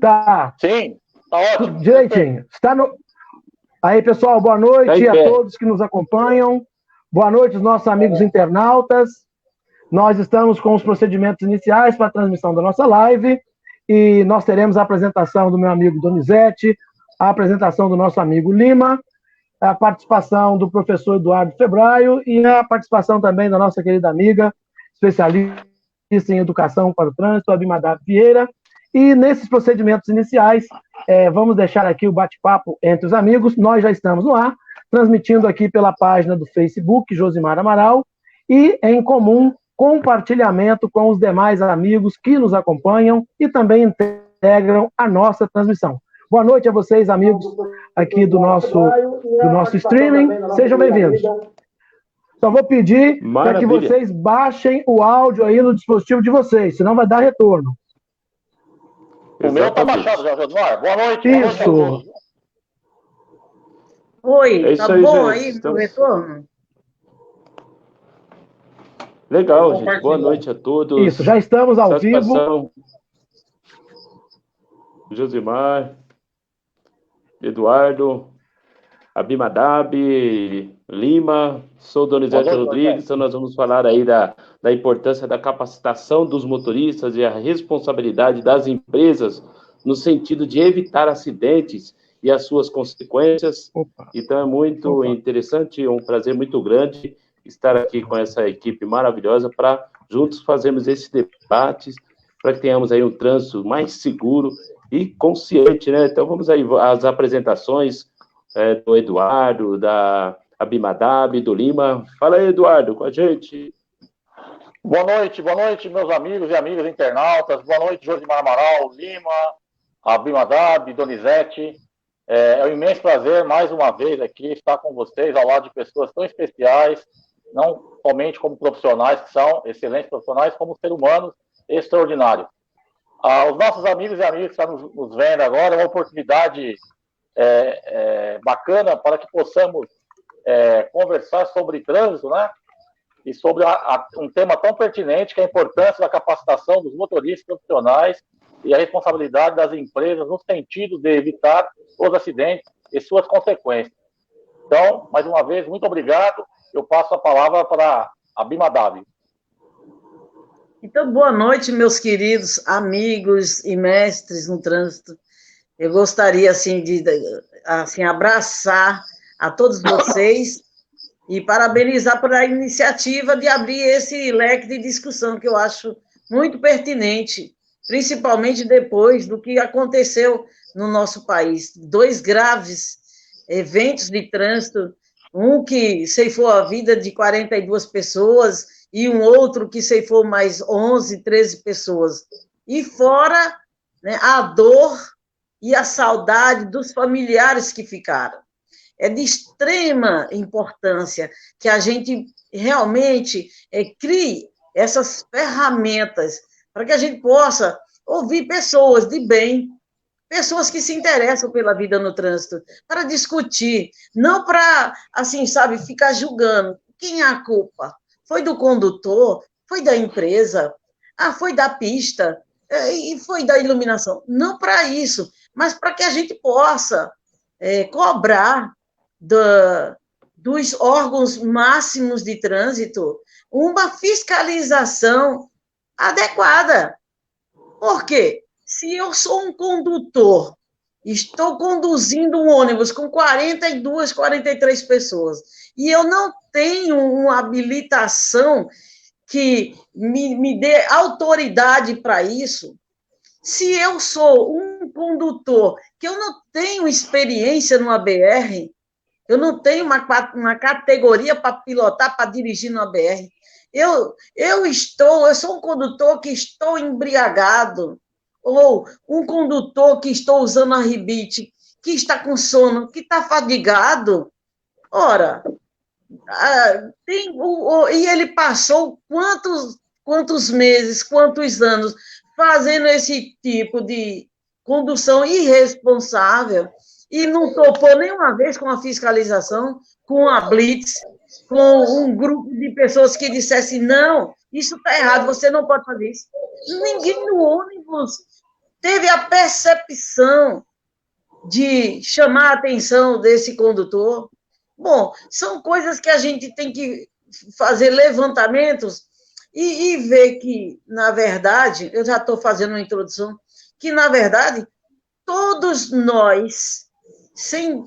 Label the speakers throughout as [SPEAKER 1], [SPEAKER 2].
[SPEAKER 1] Tá.
[SPEAKER 2] Sim, tá ótimo.
[SPEAKER 1] Direitinho. Está no... Aí, pessoal, boa noite a todos que nos acompanham. Boa noite aos nossos amigos internautas. Nós estamos com os procedimentos iniciais para a transmissão da nossa live e nós teremos a apresentação do meu amigo Donizete, a apresentação do nosso amigo Lima, a participação do professor Eduardo Febraio e a participação também da nossa querida amiga, especialista em educação para o trânsito, Abimadab Vieira. E nesses procedimentos iniciais, vamos deixar aqui o bate-papo entre os amigos. Nós já estamos no ar, transmitindo aqui pela página do Facebook, Josimar Amaral, e em comum, compartilhamento com os demais amigos que nos acompanham e também integram a nossa transmissão. Boa noite a vocês, amigos, aqui do nosso streaming. Sejam bem-vindos. Só vou pedir para que vocês baixem o áudio aí no dispositivo de vocês, senão vai dar retorno.
[SPEAKER 2] O meu está baixado já, Josimar. Boa noite.
[SPEAKER 1] Isso.
[SPEAKER 3] Oi, tá bom aí no retorno?
[SPEAKER 4] Legal, gente. Boa noite a todos.
[SPEAKER 1] Isso, já estamos ao vivo.
[SPEAKER 4] Josimar, Eduardo, Abimadab, Lima, sou Donizete Rodrigues, então nós vamos falar aí da importância da capacitação dos motoristas e a responsabilidade das empresas no sentido de evitar acidentes e as suas consequências. Então é muito interessante, um prazer muito grande estar aqui com essa equipe maravilhosa para juntos fazermos esses debates, para que tenhamos aí um trânsito mais seguro e consciente, né? Então vamos aí às apresentações do Eduardo, da Abimadab, do Lima. Fala aí, Eduardo, com a gente.
[SPEAKER 2] Boa noite, meus amigos e amigas internautas. Boa noite, Josimar Amaral, Lima, Abimadab, Donizete. É um imenso prazer, mais uma vez, aqui, estar com vocês, ao lado de pessoas tão especiais, não somente como profissionais, que são excelentes profissionais, como seres humanos extraordinários. Os nossos amigos e amigas que estão nos vendo agora, é uma oportunidade bacana para que possamos conversar sobre trânsito, né? E sobre um tema tão pertinente, que é a importância da capacitação dos motoristas profissionais e a responsabilidade das empresas no sentido de evitar os acidentes e suas consequências. Então, mais uma vez, muito obrigado. Eu passo a palavra para a Abimadab.
[SPEAKER 3] Então, boa noite, meus queridos amigos e mestres no trânsito. Eu gostaria, assim, de abraçar a todos vocês e parabenizar por a iniciativa de abrir esse leque de discussão, que eu acho muito pertinente, principalmente depois do que aconteceu no nosso país. 2 graves eventos de trânsito, um que ceifou a vida de 42 pessoas e um outro que ceifou mais 11, 13 pessoas. E fora, né, a dor e a saudade dos familiares que ficaram. É de extrema importância que a gente realmente crie essas ferramentas para que a gente possa ouvir pessoas de bem, pessoas que se interessam pela vida no trânsito, para discutir, não para, assim, sabe, ficar julgando. Quem é a culpa? Foi do condutor? Foi da empresa? Foi da pista? E foi da iluminação? Não para isso, mas para que a gente possa cobrar dos órgãos máximos de trânsito uma fiscalização adequada. Por quê? Se eu sou um condutor, estou conduzindo um ônibus com 42, 43 pessoas, e eu não tenho uma habilitação que me dê autoridade para isso, se eu sou um condutor que eu não tenho experiência numa BR, eu não tenho uma categoria para pilotar, para dirigir numa BR, eu sou um condutor que estou embriagado, ou um condutor que estou usando a rebite, que está com sono, que está fadigado. Ora, e ele passou quantos meses, quantos anos fazendo esse tipo de condução irresponsável e não topou nenhuma vez com a fiscalização, com a blitz, com um grupo de pessoas que dissessem, não, isso está errado, você não pode fazer isso. Ninguém no ônibus teve a percepção de chamar a atenção desse condutor? Bom, são coisas que a gente tem que fazer levantamentos e ver que, na verdade, eu já estou fazendo uma introdução, que, na verdade, todos nós, sem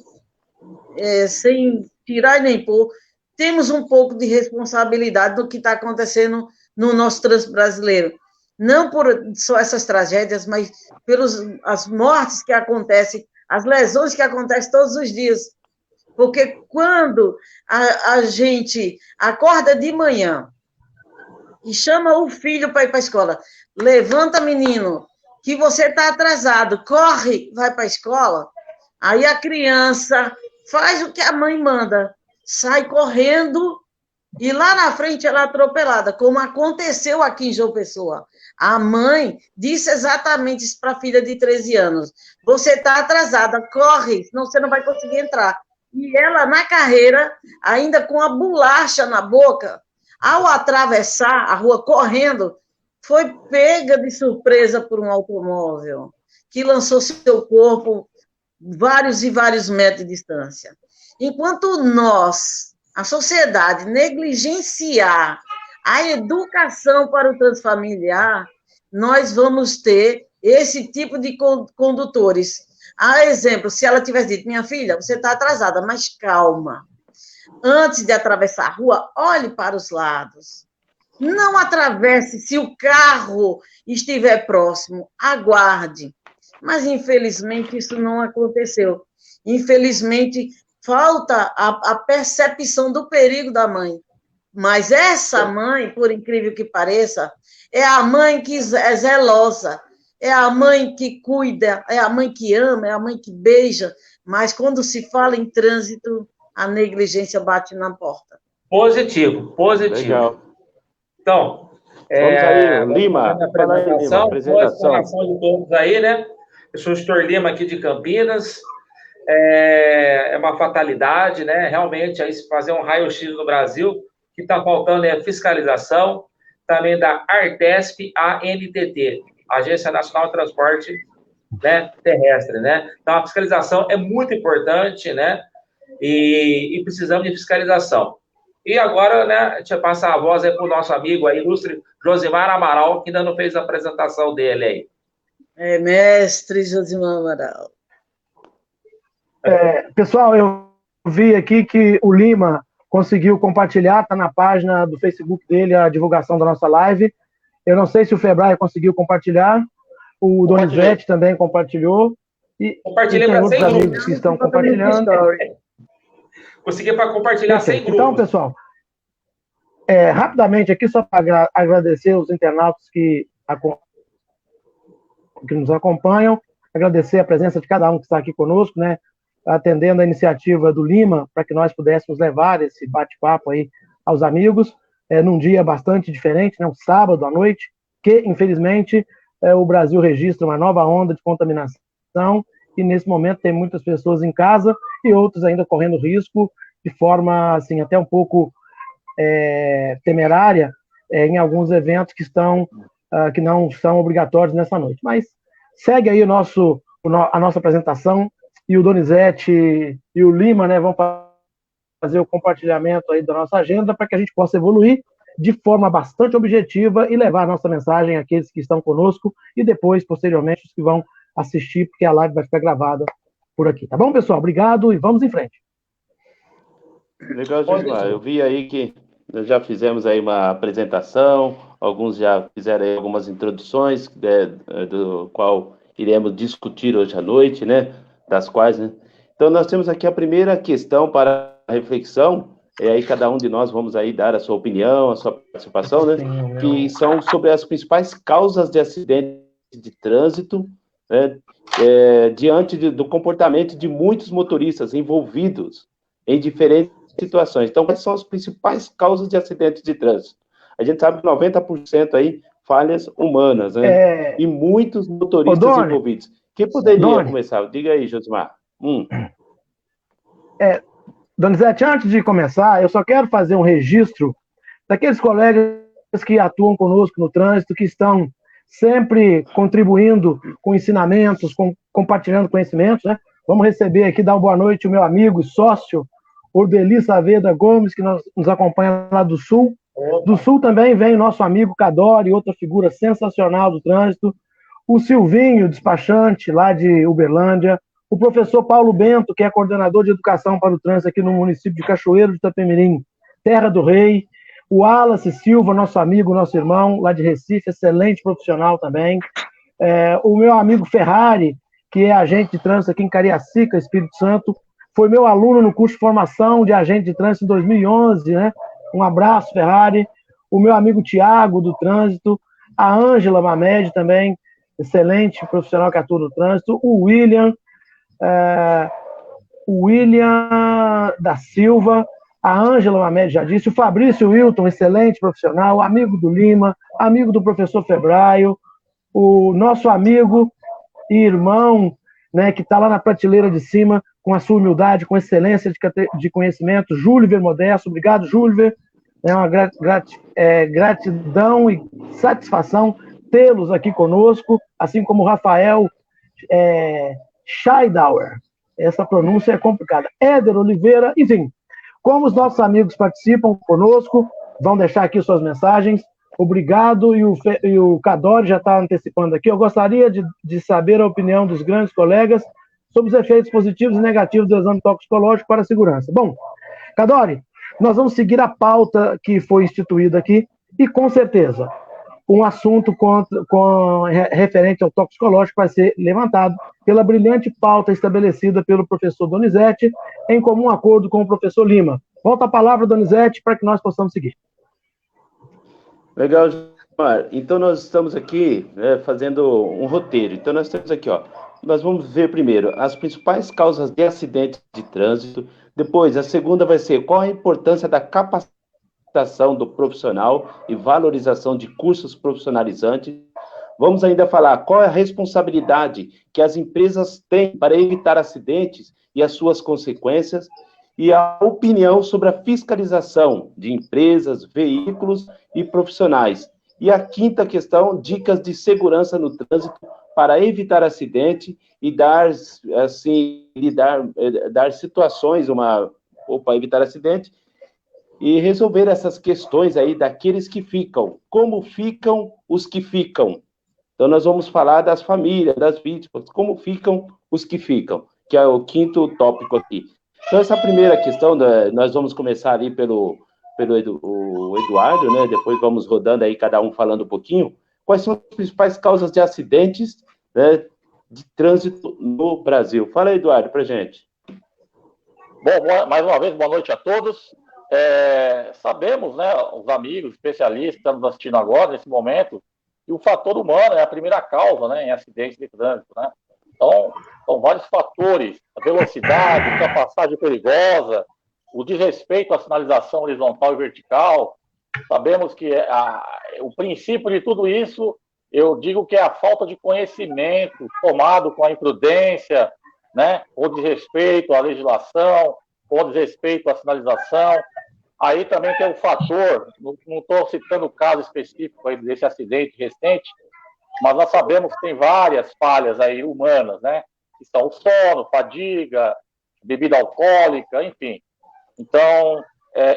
[SPEAKER 3] tirar nem pôr, temos um pouco de responsabilidade do que está acontecendo no nosso trânsito brasileiro. Não por só essas tragédias, mas pelas mortes que acontecem, as lesões que acontecem todos os dias. Porque quando a gente acorda de manhã e chama o filho para ir para a escola, levanta, menino, que você está atrasado, corre, vai para a escola, aí a criança faz o que a mãe manda, sai correndo e lá na frente ela é atropelada, como aconteceu aqui em João Pessoa. A mãe disse exatamente isso para a filha de 13 anos. Você está atrasada, corre, senão você não vai conseguir entrar. E ela, na carreira, ainda com a bolacha na boca, ao atravessar a rua correndo, foi pega de surpresa por um automóvel que lançou seu corpo vários e vários metros de distância. Enquanto nós, a sociedade, negligenciar a educação para o transfamiliar, nós vamos ter esse tipo de condutores. A exemplo, se ela tivesse dito, minha filha, você está atrasada, mas calma. Antes de atravessar a rua, olhe para os lados. Não atravesse se o carro estiver próximo, aguarde. Mas, infelizmente, isso não aconteceu. Infelizmente, falta a percepção do perigo da mãe. Mas essa mãe, por incrível que pareça, é a mãe que é zelosa, é a mãe que cuida, é a mãe que ama, é a mãe que beija, mas quando se fala em trânsito, a negligência bate na porta.
[SPEAKER 4] Positivo. Legal.
[SPEAKER 5] Então,
[SPEAKER 4] vamos aí, Lima,
[SPEAKER 5] fala aí, Lima, apresentação de todos aí, né? Eu sou o Sr. Lima aqui de Campinas. É uma fatalidade, né? Realmente, aí se fazer um raio-x no Brasil, o que está faltando é a fiscalização, também da ARTESP, ANTT, Agência Nacional de Transporte, né, Terrestre, né? Então, a fiscalização é muito importante, né? E precisamos de fiscalização. E agora, né, deixa eu passar a voz aí para o nosso amigo aí, ilustre Josimar Amaral, que ainda não fez a apresentação dele aí.
[SPEAKER 3] Mestre Josimar Amaral.
[SPEAKER 1] Pessoal, eu vi aqui que o Lima conseguiu compartilhar, está na página do Facebook dele a divulgação da nossa live. Eu não sei se o Febraio conseguiu compartilhar, o Donizete também compartilhou.
[SPEAKER 5] Compartilhei
[SPEAKER 1] para 100 amigos que estão compartilhando.
[SPEAKER 5] Consegui para compartilhar 100 grupos.
[SPEAKER 1] Então, pessoal, rapidamente aqui, só para agradecer os internautas que nos acompanham, agradecer a presença de cada um que está aqui conosco, né, atendendo a iniciativa do Lima, para que nós pudéssemos levar esse bate-papo aí aos amigos, num dia bastante diferente, né, um sábado à noite, que, infelizmente, o Brasil registra uma nova onda de contaminação, e nesse momento tem muitas pessoas em casa e outros ainda correndo risco de forma, assim, até um pouco temerária em alguns eventos que não são obrigatórios nessa noite. Mas segue aí a nossa apresentação, e o Donizete e o Lima, né, vão fazer o compartilhamento aí da nossa agenda para que a gente possa evoluir de forma bastante objetiva e levar a nossa mensagem àqueles que estão conosco e depois, posteriormente, os que vão assistir, porque a live vai ficar gravada por aqui. Tá bom, pessoal? Obrigado e vamos em frente.
[SPEAKER 4] Legal, Josimar. Eu vi aí que nós já fizemos aí uma apresentação, alguns já fizeram aí algumas introduções, do qual iremos discutir hoje à noite, né? Das quais, né? Então, nós temos aqui a primeira questão para a reflexão, e aí cada um de nós vamos aí dar a sua opinião, a sua participação, né? Que são sobre as principais causas de acidente de trânsito, né? Diante do comportamento de muitos motoristas envolvidos em diferentes situações. Então, quais são as principais causas de acidentes de trânsito? A gente sabe que 90% aí falhas humanas, né? E muitos motoristas envolvidos. Quem poderia começar? Diga aí, Josimar.
[SPEAKER 1] Donizete, antes de começar, eu só quero fazer um registro daqueles colegas que atuam conosco no trânsito, que estão sempre contribuindo com ensinamentos, compartilhando conhecimentos, né? Vamos receber aqui, dar uma boa noite, o meu amigo e sócio, Orbeli Saavedra Gomes, que nos acompanha lá do Sul. Do Sul também vem o nosso amigo Cadori, outra figura sensacional do trânsito, o Silvinho, despachante lá de Uberlândia, o professor Paulo Bento, que é coordenador de educação para o trânsito aqui no município de Cachoeiro de Itapemirim, Terra do Rei, o Wallace Silva, nosso amigo, nosso irmão, lá de Recife, excelente profissional também, o meu amigo Ferrari, que é agente de trânsito aqui em Cariacica, Espírito Santo, foi meu aluno no curso de formação de agente de trânsito em 2011, né? Um abraço, Ferrari. O meu amigo Tiago, do trânsito, a Ângela Mamed também, excelente profissional que atua no trânsito, o William da Silva, a Ângela Mamed já disse, o Fabrício Wilton, excelente profissional, amigo do Lima, amigo do professor Febraio, o nosso amigo e irmão, né, que está lá na prateleira de cima, com a sua humildade, com excelência de conhecimento, Júlio Vermodesto. Obrigado, Júlio. É uma gratidão e satisfação tê-los aqui conosco, assim como o Rafael Scheidauer. Essa pronúncia é complicada. Éder Oliveira, enfim, como os nossos amigos participam conosco, vão deixar aqui suas mensagens. Obrigado, e o Cadori já está antecipando aqui. Eu gostaria de saber a opinião dos grandes colegas sobre os efeitos positivos e negativos do exame toxicológico para a segurança. Bom, Cadori, nós vamos seguir a pauta que foi instituída aqui e, com certeza, um assunto referente ao toxicológico vai ser levantado pela brilhante pauta estabelecida pelo professor Donizete, em comum acordo com o professor Lima. Volta a palavra, Donizete, para que nós possamos seguir.
[SPEAKER 4] Legal, Gilmar. Então, nós estamos aqui fazendo um roteiro. Então, nós temos aqui, nós vamos ver primeiro as principais causas de acidentes de trânsito. Depois, a segunda vai ser qual a importância da capacitação do profissional e valorização de cursos profissionalizantes. Vamos ainda falar qual é a responsabilidade que as empresas têm para evitar acidentes e as suas consequências. E a opinião sobre a fiscalização de empresas, veículos e profissionais. E a quinta questão, dicas de segurança no trânsito para evitar acidente e dar situações, para evitar acidente e resolver essas questões aí daqueles que ficam. Como ficam os que ficam? Então, nós vamos falar das famílias, das vítimas, como ficam os que ficam, que é o quinto tópico aqui. Então, essa primeira questão, nós vamos começar ali pelo Eduardo, né? Depois vamos rodando aí, cada um falando um pouquinho. Quais são as principais causas de acidentes, né, de trânsito no Brasil? Fala aí, Eduardo, pra gente.
[SPEAKER 2] Bom, mais uma vez, boa noite a todos. Sabemos, né, os amigos, especialistas que estamos assistindo agora, nesse momento, que o fator humano é a primeira causa, né, em acidentes de trânsito, né? Então, são vários fatores, a velocidade, a ultrapassagem perigosa, o desrespeito à sinalização horizontal e vertical. Sabemos que o princípio de tudo isso, eu digo que é a falta de conhecimento tomado com a imprudência, né, com desrespeito à legislação, com desrespeito à sinalização. Aí também tem o fator, não estou citando o caso específico aí desse acidente recente, mas nós sabemos que tem várias falhas aí humanas, né? Que são o sono, fadiga, bebida alcoólica, enfim. Então,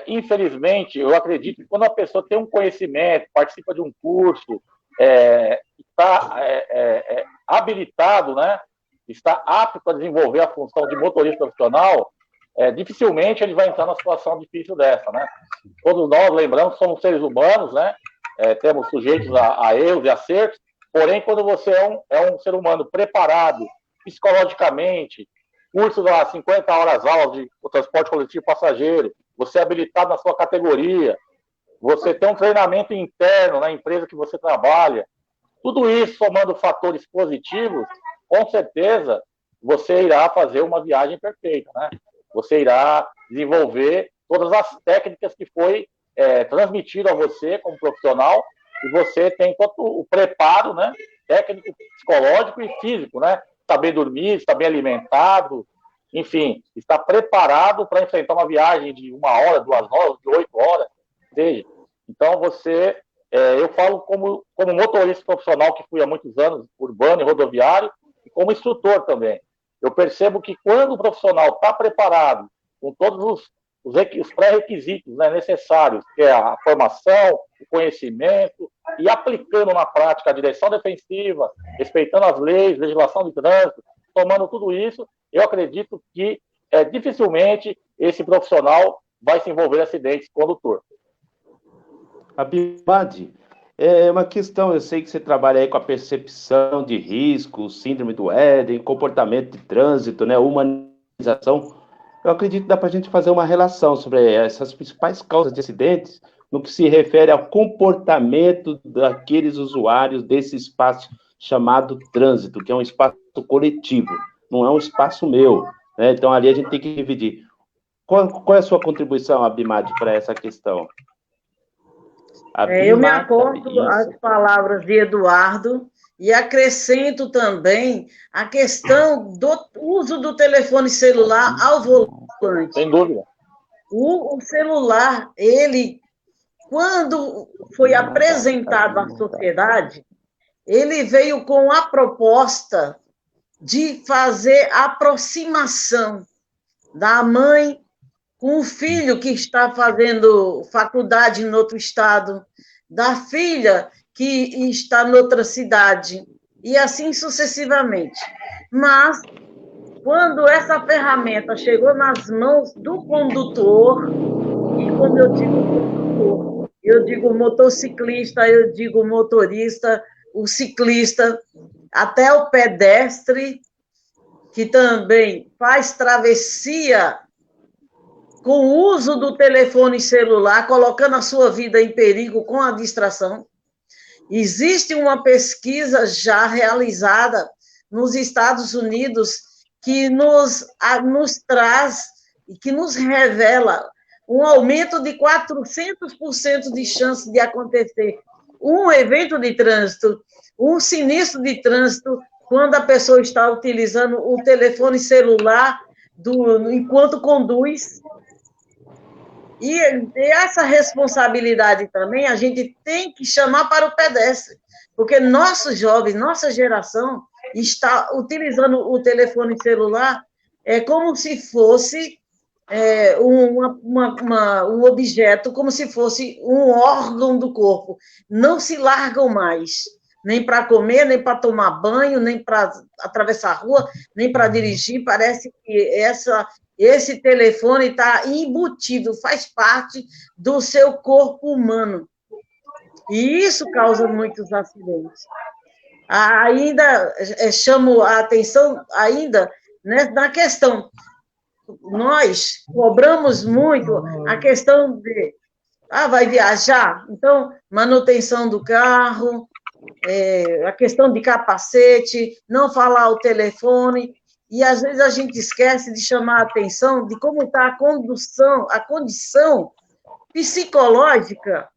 [SPEAKER 2] infelizmente, eu acredito que quando a pessoa tem um conhecimento, participa de um curso, está habilitado, né? Está apto para desenvolver a função de motorista profissional, dificilmente ele vai entrar numa situação difícil dessa, né? Todos nós, lembramos, somos seres humanos, né? Temos sujeitos a erros e acertos. Porém, quando você é um ser humano preparado psicologicamente, cursos a 50 horas aulas de transporte coletivo passageiro, você é habilitado na sua categoria, você tem um treinamento interno na empresa que você trabalha, tudo isso somando fatores positivos, com certeza você irá fazer uma viagem perfeita, né? Você irá desenvolver todas as técnicas que foi transmitido a você como profissional, e você tem todo o preparo, né, técnico, psicológico e físico, né? Está bem dormido, está bem alimentado, enfim, está preparado para enfrentar uma viagem de 1 hora, 2 horas, de 8 horas, seja. Então, você eu falo como motorista profissional, que fui há muitos anos, urbano e rodoviário, e como instrutor também. Eu percebo que quando o profissional está preparado, com todos os pré-requisitos, né, necessários, que é a formação, o conhecimento, e aplicando na prática a direção defensiva, respeitando as leis, legislação de trânsito, tomando tudo isso, eu acredito que dificilmente esse profissional vai se envolver em acidentes condutor.
[SPEAKER 4] Abimad, é uma questão, eu sei que você trabalha aí com a percepção de risco, síndrome do Éden, comportamento de trânsito, né, humanização. Eu acredito que dá para a gente fazer uma relação sobre essas principais causas de acidentes no que se refere ao comportamento daqueles usuários desse espaço chamado trânsito, que é um espaço coletivo, não é um espaço meu, né? Então, ali a gente tem que dividir. Qual é a sua contribuição, Abimad, para essa questão?
[SPEAKER 3] Eu me acordo às palavras de Eduardo e acrescento também a questão do uso do telefone celular ao volante.
[SPEAKER 2] Sem dúvida.
[SPEAKER 3] O celular, ele, quando foi apresentado à sociedade, ele veio com a proposta de fazer aproximação da mãe com o filho que está fazendo faculdade em outro estado, da filha que está em outra cidade, e assim sucessivamente. Mas, quando essa ferramenta chegou nas mãos do condutor, e quando eu digo condutor, eu digo motociclista, eu digo motorista, o ciclista, até o pedestre, que também faz travessia com o uso do telefone celular, colocando a sua vida em perigo com a distração. Existe uma pesquisa já realizada nos Estados Unidos que nos traz e que nos revela um aumento de 400% de chance de acontecer um evento de trânsito, um sinistro de trânsito, quando a pessoa está utilizando o telefone celular enquanto conduz. E essa responsabilidade também a gente tem que chamar para o pedestre, porque nossos jovens, nossa geração, está utilizando o telefone celular como se fosse um objeto, como se fosse um órgão do corpo. Não se largam mais, nem para comer, nem para tomar banho, nem para atravessar a rua, nem para dirigir. Parece que esse telefone está embutido, faz parte do seu corpo humano. E isso causa muitos acidentes. Ainda chamo a atenção, ainda, né, na questão, nós cobramos muito a questão de, vai viajar? Então, manutenção do carro, a questão de capacete, não falar o telefone, e às vezes a gente esquece de chamar a atenção de como está a condição psicológica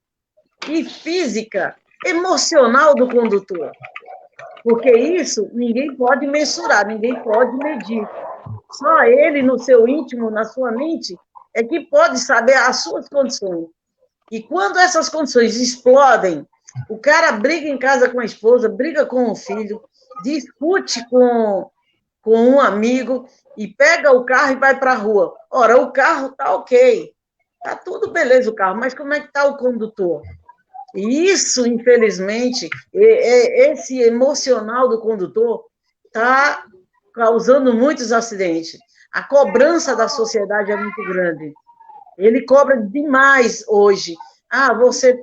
[SPEAKER 3] e física, emocional do condutor. Porque isso ninguém pode mensurar, ninguém pode medir. Só ele, no seu íntimo, na sua mente, é que pode saber as suas condições. E quando essas condições explodem, o cara briga em casa com a esposa, briga com o filho, discute com um amigo e pega o carro e vai para a rua. Ora, o carro está ok, está tudo beleza o carro, mas como é que está o condutor? E isso, infelizmente, esse emocional do condutor está causando muitos acidentes. A cobrança da sociedade é muito grande. Ele cobra demais hoje. Você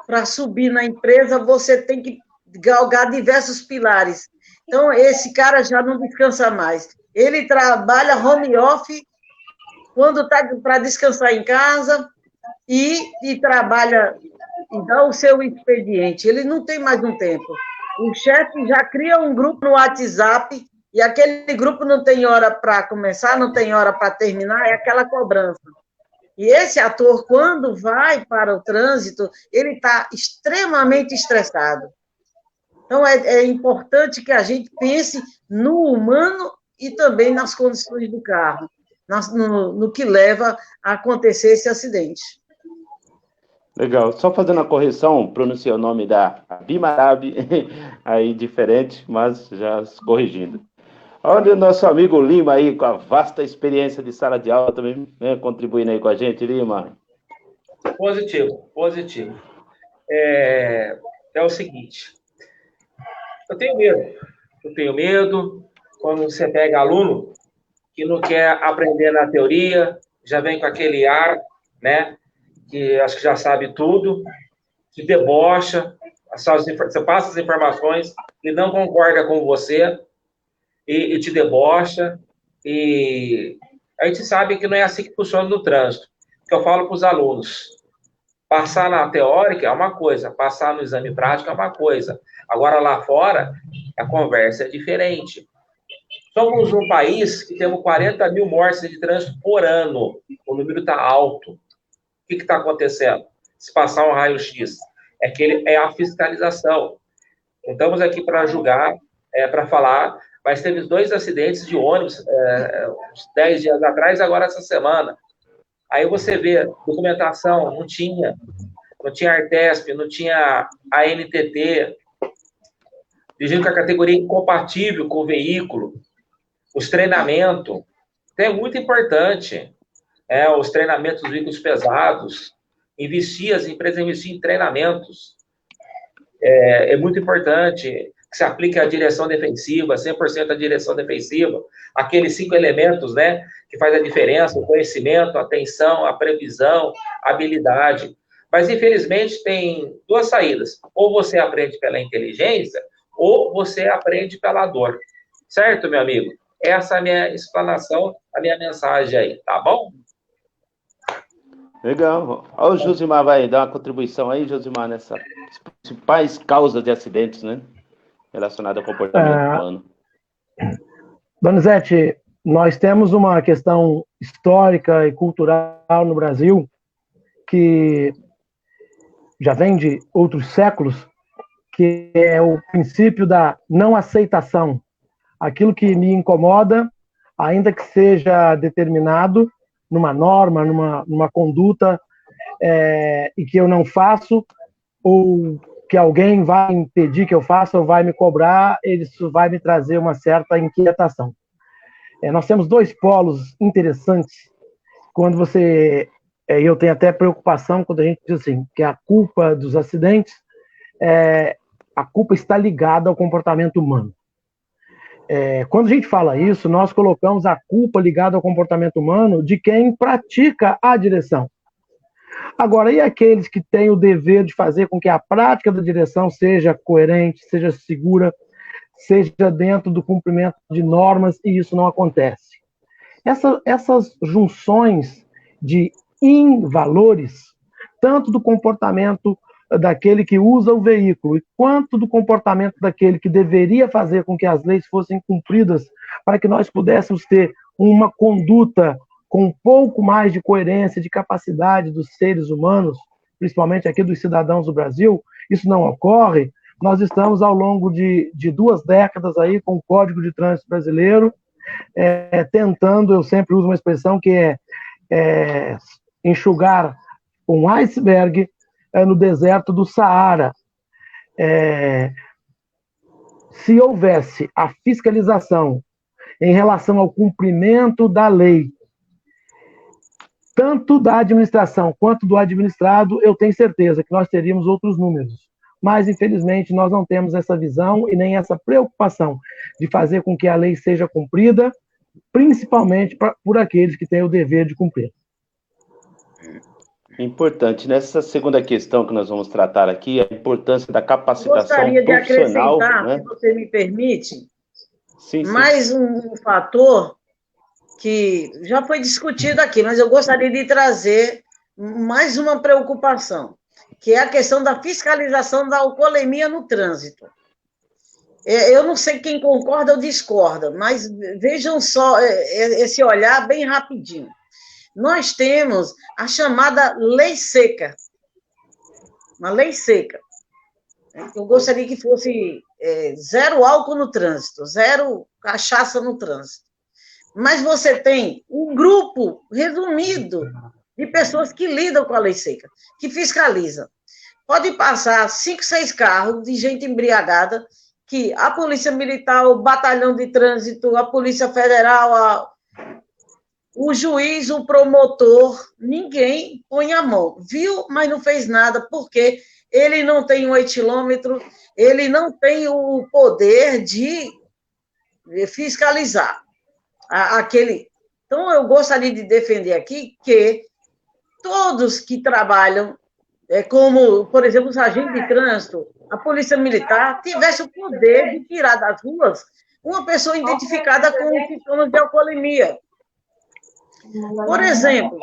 [SPEAKER 3] para subir na empresa, você tem que galgar diversos pilares. Então, esse cara já não descansa mais. Ele trabalha home office quando está para descansar em casa e trabalha e dá o seu expediente. Ele não tem mais um tempo. O chefe já cria um grupo no WhatsApp e aquele grupo não tem hora para começar, não tem hora para terminar, é aquela cobrança. E esse ator, quando vai para o trânsito, ele está extremamente estressado. Então, é importante que a gente pense no humano e também nas condições do carro, no que leva a acontecer esse acidente.
[SPEAKER 4] Legal. Só fazendo a correção, pronunciei o nome da Abimadab, aí diferente, mas já corrigindo. Olha o nosso amigo Lima aí, com a vasta experiência de sala de aula também, né, contribuindo aí com a gente, Lima.
[SPEAKER 5] Positivo. É o seguinte, eu tenho medo quando você pega aluno que não quer aprender na teoria, já vem com aquele ar, né, que acho que já sabe tudo, te debocha, você passa as informações e não concorda com você, e te debocha, e a gente sabe que não é assim que funciona no trânsito. O que eu falo para os alunos, passar na teórica é uma coisa, passar no exame prático é uma coisa. Agora, lá fora, a conversa é diferente. Somos um país que temos 40 mil mortes de trânsito por ano. O número está alto. O que está acontecendo? Se passar um raio-x, é a fiscalização. Não estamos aqui para julgar, para falar, mas teve 2 acidentes de ônibus uns 10 dias atrás, agora essa semana. Aí você vê, documentação, não tinha Artesp, não tinha ANTT, dirigindo com a categoria incompatível com o veículo, os treinamentos, é muito importante, os treinamentos dos veículos pesados, as empresas investir em treinamentos, é muito importante que se aplique a direção defensiva, 100% a direção defensiva, aqueles 5 elementos, né, que faz a diferença, o conhecimento, a atenção, a previsão, a habilidade. Mas, infelizmente, tem 2 saídas. Ou você aprende pela inteligência, ou você aprende pela dor. Certo, meu amigo? Essa é a minha explanação, a minha mensagem aí, tá bom?
[SPEAKER 4] Legal. Olha o Josimar vai dar uma contribuição aí, Josimar, nessas principais causas de acidentes, né? Relacionadas ao comportamento humano.
[SPEAKER 1] Donizete, nós temos uma questão histórica e cultural no Brasil que já vem de outros séculos, que é o princípio da não aceitação. Aquilo que me incomoda, ainda que seja determinado numa norma, numa conduta, e que eu não faço, ou que alguém vai impedir que eu faça, ou vai me cobrar, isso vai me trazer uma certa inquietação. Nós temos 2 polos interessantes, quando você... eu tenho até preocupação quando a gente diz assim, que a culpa dos acidentes, a culpa está ligada ao comportamento humano. Quando a gente fala isso, nós colocamos a culpa ligada ao comportamento humano de quem pratica a direção. Agora, e aqueles que têm o dever de fazer com que a prática da direção seja coerente, seja segura, seja dentro do cumprimento de normas, e isso não acontece? Essas junções de invalores, tanto do comportamento daquele que usa o veículo, quanto do comportamento daquele que deveria fazer com que as leis fossem cumpridas, para que nós pudéssemos ter uma conduta com um pouco mais de coerência, de capacidade dos seres humanos, principalmente aqui dos cidadãos do Brasil, isso não ocorre. Nós estamos ao longo de 2 décadas aí com o Código de Trânsito Brasileiro, tentando, eu sempre uso uma expressão que é enxugar um iceberg no deserto do Saara. Se houvesse a fiscalização em relação ao cumprimento da lei, tanto da administração quanto do administrado, eu tenho certeza que nós teríamos outros números. Mas, infelizmente, nós não temos essa visão e nem essa preocupação de fazer com que a lei seja cumprida, principalmente por aqueles que têm o dever de cumprir.
[SPEAKER 4] Importante. Nessa segunda questão que nós vamos tratar aqui, a importância da capacitação
[SPEAKER 3] gostaria de
[SPEAKER 4] profissional.
[SPEAKER 3] acrescentar,
[SPEAKER 4] né?
[SPEAKER 3] se você me permite,
[SPEAKER 4] sim.
[SPEAKER 3] mais um fator que já foi discutido aqui, mas eu gostaria de trazer mais uma preocupação, que é a questão da fiscalização da alcoolemia no trânsito. Eu não sei quem concorda ou discorda, mas vejam só esse olhar bem rapidinho. Nós temos a chamada lei seca, uma lei seca. Eu gostaria que fosse 0 álcool no trânsito, 0 cachaça no trânsito. Mas você tem um grupo resumido de pessoas que lidam com a lei seca, que fiscalizam. Pode passar 5, 6 carros de gente embriagada, que a Polícia Militar, o Batalhão de Trânsito, a Polícia Federal, o juiz, o promotor, ninguém põe a mão. Viu, mas não fez nada, porque ele não tem um etilômetro, ele não tem o poder de fiscalizar aquele. Então, eu gostaria de defender aqui que todos que trabalham, como, por exemplo, os agentes de trânsito, a Polícia Militar, tivesse o poder de tirar das ruas uma pessoa identificada com sintomas de alcoolemia. Por exemplo,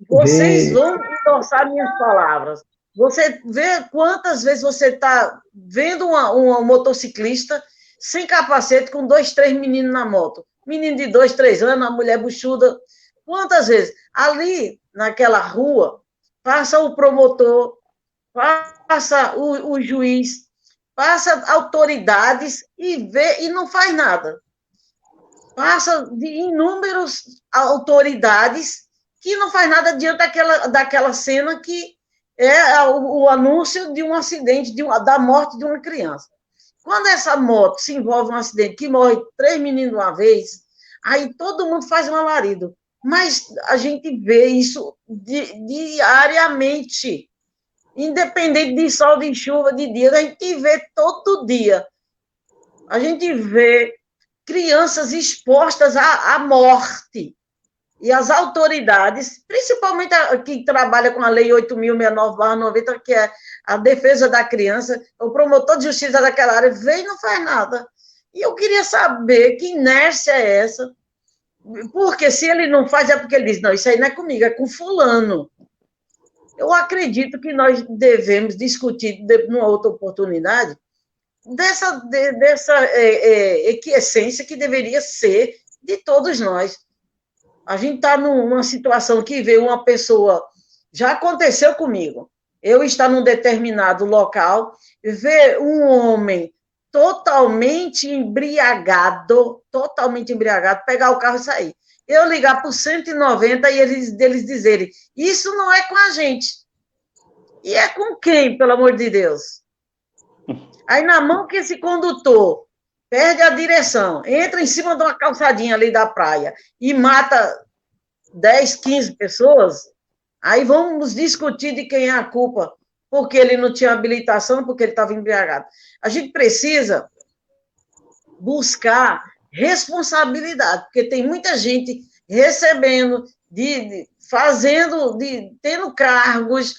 [SPEAKER 3] vocês vão endossar minhas palavras. Você vê quantas vezes você está vendo uma motociclista sem capacete, com 2, 3 meninos na moto. Menino de 2, 3 anos, a mulher buchuda. Quantas vezes? Ali, naquela rua, passa o promotor, passa o juiz, passa autoridades e vê e não faz nada. Passa de inúmeras autoridades que não faz nada diante daquela cena que é o anúncio de um acidente, da morte de uma criança. Quando essa moto se envolve em um acidente que morre 3 meninos de uma vez, aí todo mundo faz um alarido. Mas a gente vê isso diariamente, independente de sol, de chuva, de dia, a gente vê todo dia. A gente vê crianças expostas à morte. E as autoridades, principalmente a que trabalha com a Lei 8.069/90, que é a defesa da criança, o promotor de justiça daquela área, vem e não faz nada. E eu queria saber que inércia é essa, porque se ele não faz é porque ele diz, não, isso aí não é comigo, é com fulano. Eu acredito que nós devemos discutir, numa outra oportunidade, dessa equiescência que deveria ser de todos nós. A gente está numa situação que vê uma pessoa, já aconteceu comigo, eu estar num determinado local, ver um homem totalmente embriagado, pegar o carro e sair. Eu ligar para o 190 e eles dizerem, isso não é com a gente. E é com quem, pelo amor de Deus? Aí, na mão que esse condutor perde a direção, entra em cima de uma calçadinha ali da praia e mata 10, 15 pessoas, aí vamos discutir de quem é a culpa, porque ele não tinha habilitação, porque ele estava embriagado. A gente precisa buscar responsabilidade, porque tem muita gente recebendo, tendo cargos,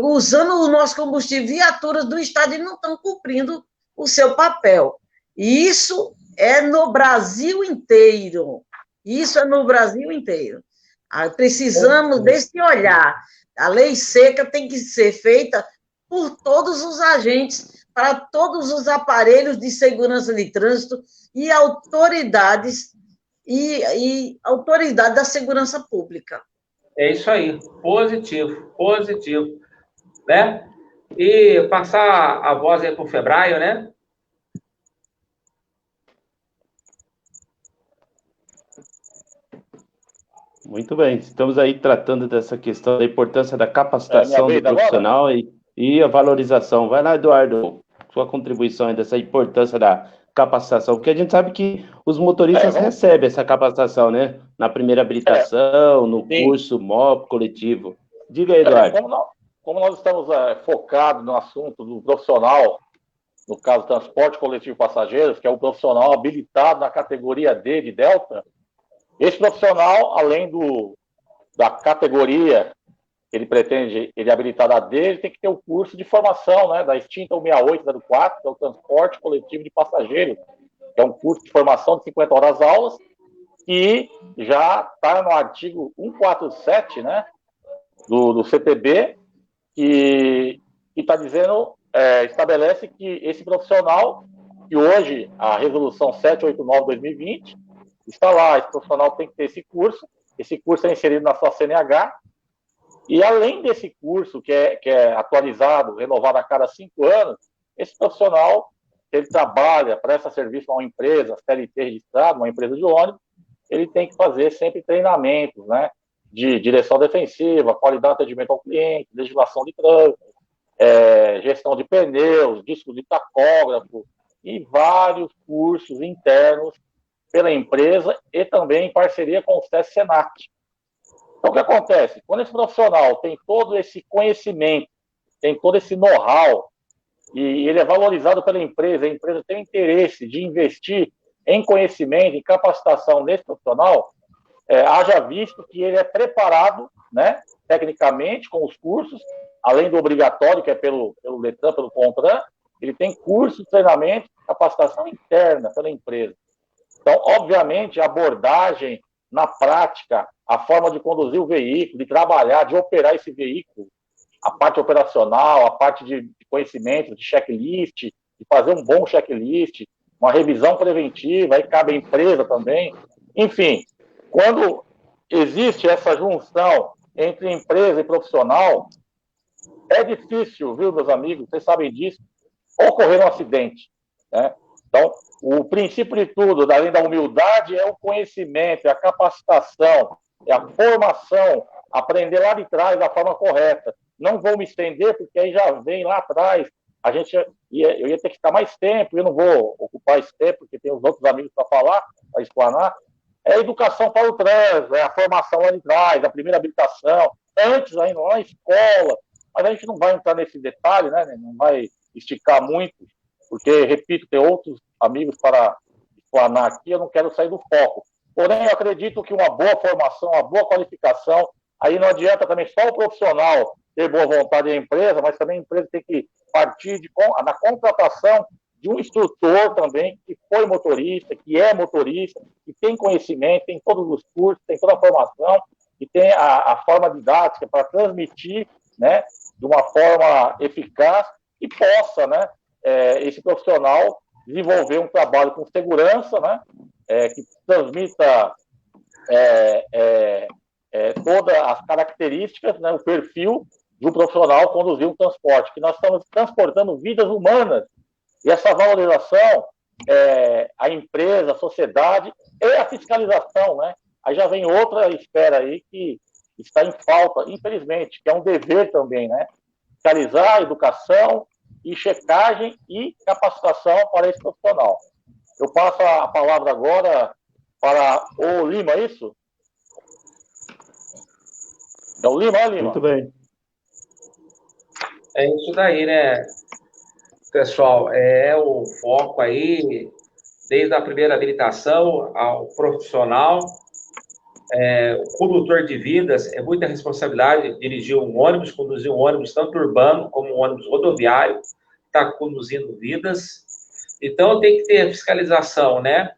[SPEAKER 3] usando o nosso combustível, viaturas do Estado, e não estão cumprindo o seu papel. E isso é no Brasil inteiro. Precisamos desse olhar. A lei seca tem que ser feita por todos os agentes, para todos os aparelhos de segurança de trânsito e autoridades autoridade da segurança pública.
[SPEAKER 5] É isso aí, positivo, né? E passar a voz aí para o Febraio, né?
[SPEAKER 4] Muito bem, estamos aí tratando dessa questão da importância da capacitação do profissional e a valorização. Vai lá, Eduardo, sua contribuição aí dessa importância da capacitação, porque a gente sabe que os motoristas recebem essa capacitação, né? Na primeira habilitação, no curso MOP coletivo. Diga aí, Eduardo.
[SPEAKER 2] Como nós estamos focados no assunto do profissional, no caso transporte coletivo de passageiros, que é o profissional habilitado na categoria D de Delta, esse profissional, além da categoria que ele pretende, ele é habilitado a D, ele tem que ter o curso de formação, né, da extinta 16804, que é o transporte coletivo de passageiros, que é um curso de formação de 50 horas aulas, que já está no artigo 147, né, do CTB, que está dizendo, estabelece que esse profissional, que hoje a resolução 789/2020, está lá, esse profissional tem que ter esse curso é inserido na sua CNH, e além desse curso, que é atualizado, renovado a cada 5 anos, esse profissional, ele trabalha, presta serviço a uma empresa, CLT registrado, uma empresa de ônibus, ele tem que fazer sempre treinamentos, né? de direção defensiva, qualidade de atendimento ao cliente, legislação de trânsito, gestão de pneus, disco de tacógrafo e vários cursos internos pela empresa e também em parceria com o SESC Senat. Então, o que acontece? Quando esse profissional tem todo esse conhecimento, tem todo esse know-how, e ele é valorizado pela empresa, a empresa tem interesse de investir em conhecimento, em capacitação nesse profissional, haja visto que ele é preparado, né, tecnicamente, com os cursos, além do obrigatório, que é pelo Letran, pelo CONTRAN, ele tem curso, treinamento, capacitação interna pela empresa. Então, obviamente, a abordagem na prática, a forma de conduzir o veículo, de trabalhar, de operar esse veículo, a parte operacional, a parte de conhecimento, de checklist, de fazer um bom checklist, uma revisão preventiva, aí cabe à empresa também. Enfim, quando existe essa junção entre empresa e profissional, é difícil, viu, meus amigos, vocês sabem disso, ocorrer um acidente, né? Então, o princípio de tudo, além da humildade, é o conhecimento, é a capacitação, é a formação, aprender lá de trás da forma correta. Não vou me estender, porque aí já vem lá atrás, eu ia ter que ficar mais tempo, eu não vou ocupar esse tempo, porque tem os outros amigos para falar, para explanar. É a educação para o trânsito, é a formação lá de trás, a primeira habilitação, antes ainda lá na escola, mas a gente não vai entrar nesse detalhe, né? Não vai esticar muito, porque, repito, tem outros amigos para explanar aqui, eu não quero sair do foco. Porém, eu acredito que uma boa formação, uma boa qualificação, aí não adianta também só o profissional ter boa vontade da empresa, mas também a empresa tem que partir na contratação de um instrutor também, que foi motorista, que é motorista, que tem conhecimento, tem todos os cursos, tem toda a formação, e tem a forma didática para transmitir, né, de uma forma eficaz e possa, né, esse profissional desenvolver um trabalho com segurança, né, que transmita todas as características, né, o perfil de um profissional conduzir um transporte, que nós estamos transportando vidas humanas, e essa valorização, a empresa, a sociedade e a fiscalização, né? Aí já vem outra esfera aí que está em falta, infelizmente, que é um dever também, né? Fiscalizar a educação e checagem e capacitação para esse profissional. Eu passo a palavra agora para o Lima, é isso? É o Lima, Lima?
[SPEAKER 4] Muito bem.
[SPEAKER 5] É isso daí, né, pessoal? É o foco aí, desde a primeira habilitação ao profissional. O condutor de vidas é muita responsabilidade dirigir um ônibus, conduzir um ônibus tanto urbano como um ônibus rodoviário, está conduzindo vidas. Então, tem que ter fiscalização, né,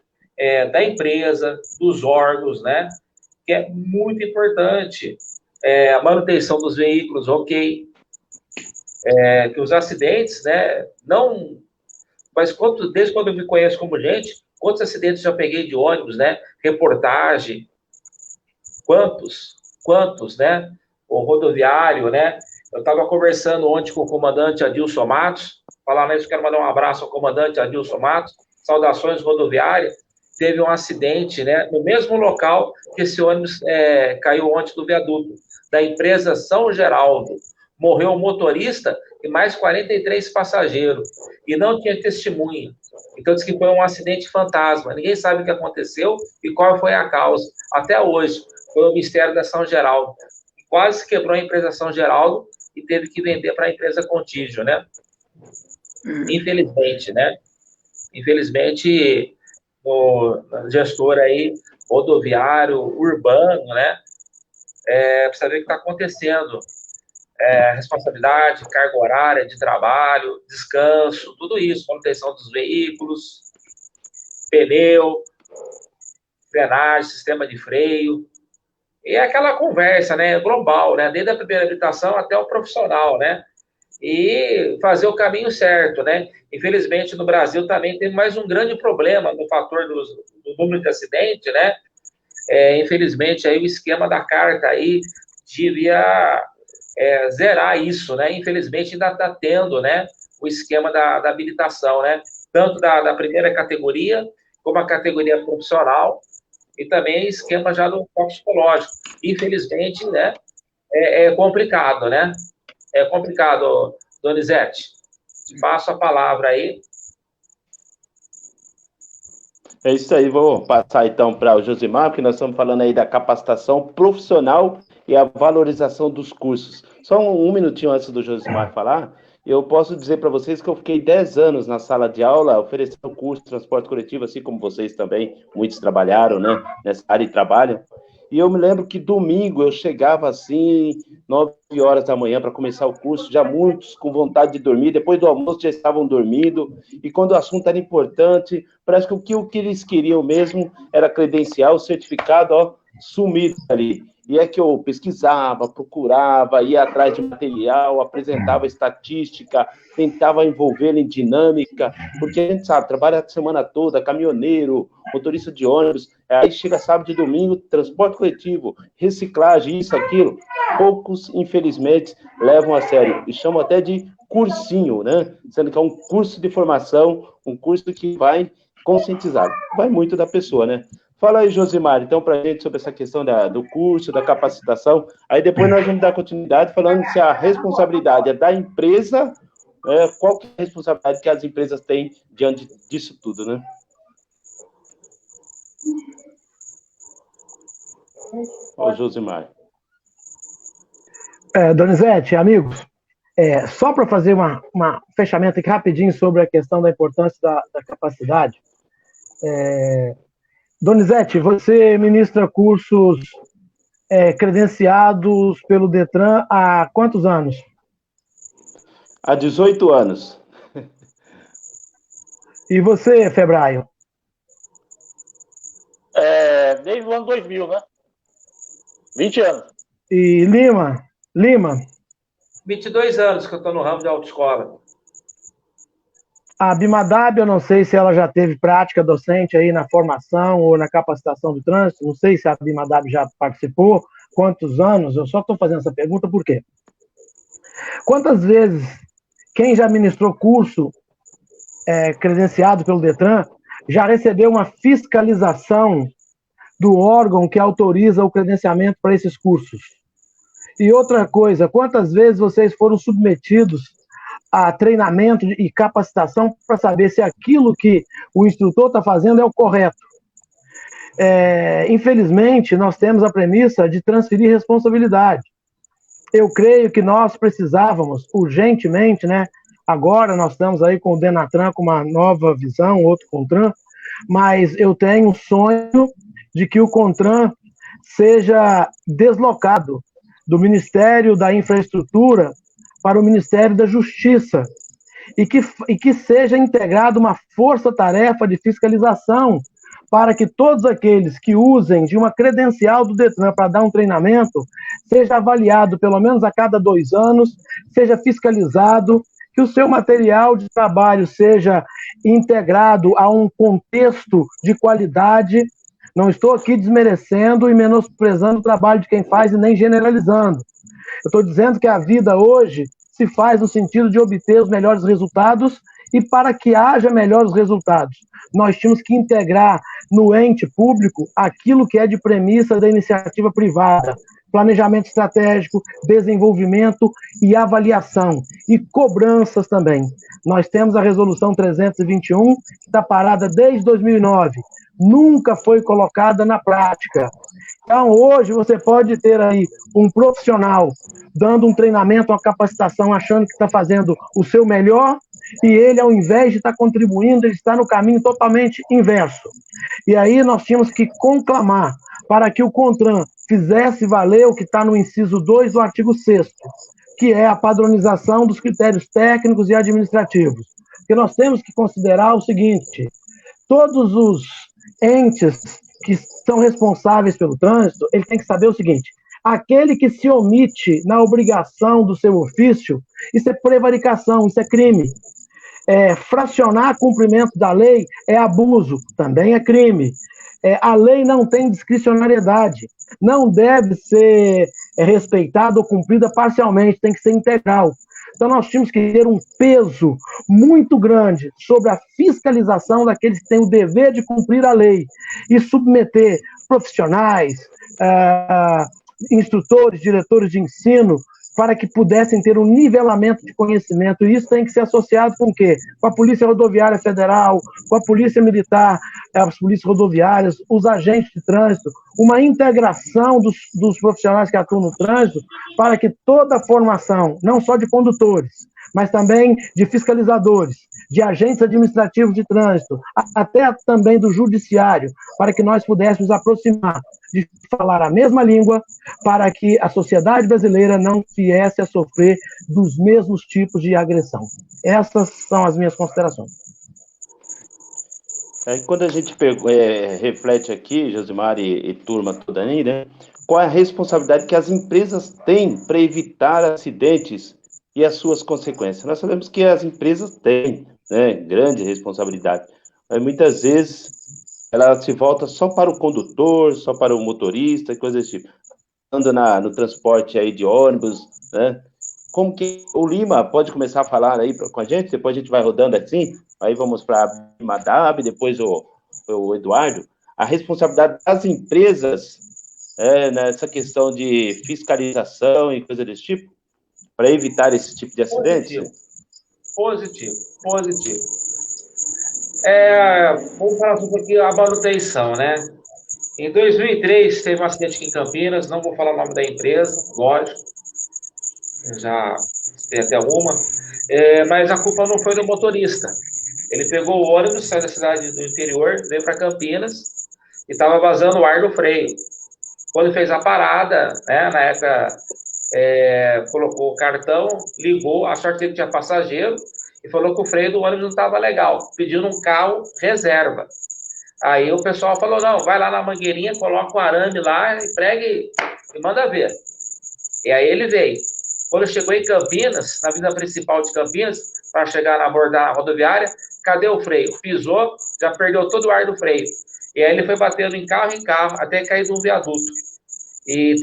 [SPEAKER 5] da empresa, dos órgãos, né, que é muito importante. A manutenção dos veículos, ok. Que os acidentes, né, não... Mas desde quando eu me conheço como gente, quantos acidentes já peguei de ônibus, né? Reportagem, quantos, né? O rodoviário, né? Eu estava conversando ontem com o comandante Adilson Matos, falando isso, quero mandar um abraço ao comandante Adilson Matos, saudações rodoviárias. Teve um acidente, né? No mesmo local que esse ônibus caiu ontem do viaduto, da empresa São Geraldo. Morreu o motorista e mais 43 passageiros. E não tinha testemunha. Então, diz que foi um acidente fantasma. Ninguém sabe o que aconteceu e qual foi a causa. Até hoje, foi o mistério da São Geraldo. Quase quebrou a empresa São Geraldo e teve que vender para a empresa Contígio, né? Infelizmente, né? Infelizmente, o gestor aí, rodoviário, urbano, né? Precisa ver o que está acontecendo. Responsabilidade, carga horária de trabalho, descanso, tudo isso, manutenção dos veículos, pneu, frenagem, sistema de freio, e aquela conversa, né, global, né, desde a primeira habilitação até o profissional, né, e fazer o caminho certo, né. Infelizmente, no Brasil também tem mais um grande problema no fator do número de acidente, né, infelizmente, aí o esquema da carta aí devia zerar isso, né? Infelizmente, ainda está tendo, né, o esquema da habilitação, né? Tanto da primeira categoria, como a categoria profissional, e também esquema já do toxicológico. Infelizmente, né, é complicado, né? É complicado, Donizete. Te passo a palavra aí.
[SPEAKER 4] É isso aí, vou passar então para o Josimar, porque nós estamos falando aí da capacitação profissional e a valorização dos cursos. Só um minutinho antes do Josimar falar, eu posso dizer para vocês que eu fiquei 10 anos na sala de aula oferecendo curso de transporte coletivo, assim como vocês também, muitos trabalharam, né, nessa área e trabalham. E eu me lembro que domingo eu chegava assim, 9 horas da manhã para começar o curso, já muitos com vontade de dormir, depois do almoço já estavam dormindo, e quando o assunto era importante, parece que o que eles queriam mesmo era credencial, certificado, ó, sumido ali. E é que eu pesquisava, procurava, ia atrás de material, apresentava estatística, tentava envolvê-lo em dinâmica, porque a gente sabe, trabalha a semana toda, caminhoneiro, motorista de ônibus, aí chega sábado e domingo, transporte coletivo, reciclagem, isso, aquilo. Poucos, infelizmente, levam a sério, e chamam até de cursinho, né? Sendo que é um curso de formação, um curso que vai conscientizar, vai muito da pessoa, né? Fala aí, Josimar, então, para a gente sobre essa questão do curso, da capacitação. Aí depois nós vamos dar continuidade falando se a responsabilidade é da empresa, qual que é a responsabilidade que as empresas têm diante disso tudo, né? Ô, Josimar.
[SPEAKER 1] Donizete, amigos, só para fazer um fechamento aqui rapidinho sobre a questão da importância da capacidade. Donizete, você ministra cursos credenciados pelo Detran há quantos anos?
[SPEAKER 4] Há 18 anos.
[SPEAKER 1] E você, Febraio?
[SPEAKER 2] Desde o ano 2000, né? 20 anos.
[SPEAKER 1] E Lima?
[SPEAKER 5] 22 anos que eu estou no ramo de autoescola.
[SPEAKER 1] A Bimadab, eu não sei se ela já teve prática docente aí na formação ou na capacitação do trânsito, não sei se a Bimadab já participou, quantos anos, eu só estou fazendo essa pergunta por quê? Quantas vezes quem já ministrou curso credenciado pelo Detran já recebeu uma fiscalização do órgão que autoriza o credenciamento para esses cursos? E outra coisa, quantas vezes vocês foram submetidos a treinamento e capacitação para saber se aquilo que o instrutor está fazendo é o correto? Infelizmente, nós temos a premissa de transferir responsabilidade. Eu creio que nós precisávamos urgentemente, né? Agora nós estamos aí com o Denatran com uma nova visão, outro CONTRAN, mas eu tenho um sonho de que o CONTRAN seja deslocado do Ministério da Infraestrutura para o Ministério da Justiça e que seja integrada uma força-tarefa de fiscalização para que todos aqueles que usem de uma credencial do Detran para dar um treinamento seja avaliado pelo menos a cada 2 anos, seja fiscalizado, que o seu material de trabalho seja integrado a um contexto de qualidade. Não estou aqui desmerecendo e menosprezando o trabalho de quem faz e nem generalizando. Eu estou dizendo que a vida hoje se faz no sentido de obter os melhores resultados, e para que haja melhores resultados, nós tínhamos que integrar no ente público aquilo que é de premissa da iniciativa privada: planejamento estratégico, desenvolvimento e avaliação, e cobranças também. Nós temos a resolução 321, que está parada desde 2009, nunca foi colocada na prática. Então, hoje, você pode ter aí um profissional dando um treinamento, uma capacitação, achando que está fazendo o seu melhor, e ele, ao invés de estar contribuindo, ele está no caminho totalmente inverso. E aí nós tínhamos que conclamar para que o CONTRAN fizesse valer o que está no inciso 2 do artigo 6º, que é a padronização dos critérios técnicos e administrativos. Porque nós temos que considerar o seguinte: todos os entes que são responsáveis pelo trânsito, ele tem que saber o seguinte: aquele que se omite na obrigação do seu ofício, isso é prevaricação, isso é crime. Fracionar cumprimento da lei é abuso, também é crime. A lei não tem discricionariedade, não deve ser respeitada ou cumprida parcialmente, tem que ser integral. Então nós tínhamos que ter um peso muito grande sobre a fiscalização daqueles que têm o dever de cumprir a lei e submeter profissionais, instrutores, diretores de ensino, para que pudessem ter um nivelamento de conhecimento. E isso tem que ser associado com o quê? Com a Polícia Rodoviária Federal, com a Polícia Militar, as polícias rodoviárias, os agentes de trânsito, uma integração dos profissionais que atuam no trânsito, para que toda a formação, não só de condutores, mas também de fiscalizadores, de agentes administrativos de trânsito, até também do judiciário, para que nós pudéssemos aproximar de falar a mesma língua, para que a sociedade brasileira não viesse a sofrer dos mesmos tipos de agressão. Essas são as minhas considerações.
[SPEAKER 4] Quando a gente reflete aqui, Josimar e turma toda aí, né, qual é a responsabilidade que as empresas têm para evitar acidentes e as suas consequências? Nós sabemos que as empresas têm, né, grande responsabilidade, mas muitas vezes ela se volta só para o condutor, só para o motorista, coisas desse tipo. Anda no transporte aí de ônibus, né? Como que o Lima pode começar a falar aí com a gente? Depois a gente vai rodando assim, aí vamos para a Bimadab, depois o Eduardo. A responsabilidade das empresas nessa questão de fiscalização e coisa desse tipo, para evitar esse tipo de acidente?
[SPEAKER 5] Positivo. Vamos falar um pouquinho da manutenção, né? Em 2003, teve um acidente aqui em Campinas, não vou falar o nome da empresa, lógico, já tem até uma, mas a culpa não foi do motorista. Ele pegou o ônibus, saiu da cidade do interior, veio para Campinas e estava vazando o ar do freio. Quando fez a parada, né, na época, colocou o cartão, ligou, a sorte dele tinha passageiro, e falou que o freio do ônibus não estava legal, pedindo um carro reserva. Aí o pessoal falou, não, vai lá na mangueirinha, coloca o arame lá, e prega e manda ver. E aí ele veio. Quando chegou em Campinas, na avenida principal de Campinas, para chegar abordar a rodoviária, cadê o freio? Pisou, já perdeu todo o ar do freio. E aí ele foi batendo em carro, até cair de um viaduto. E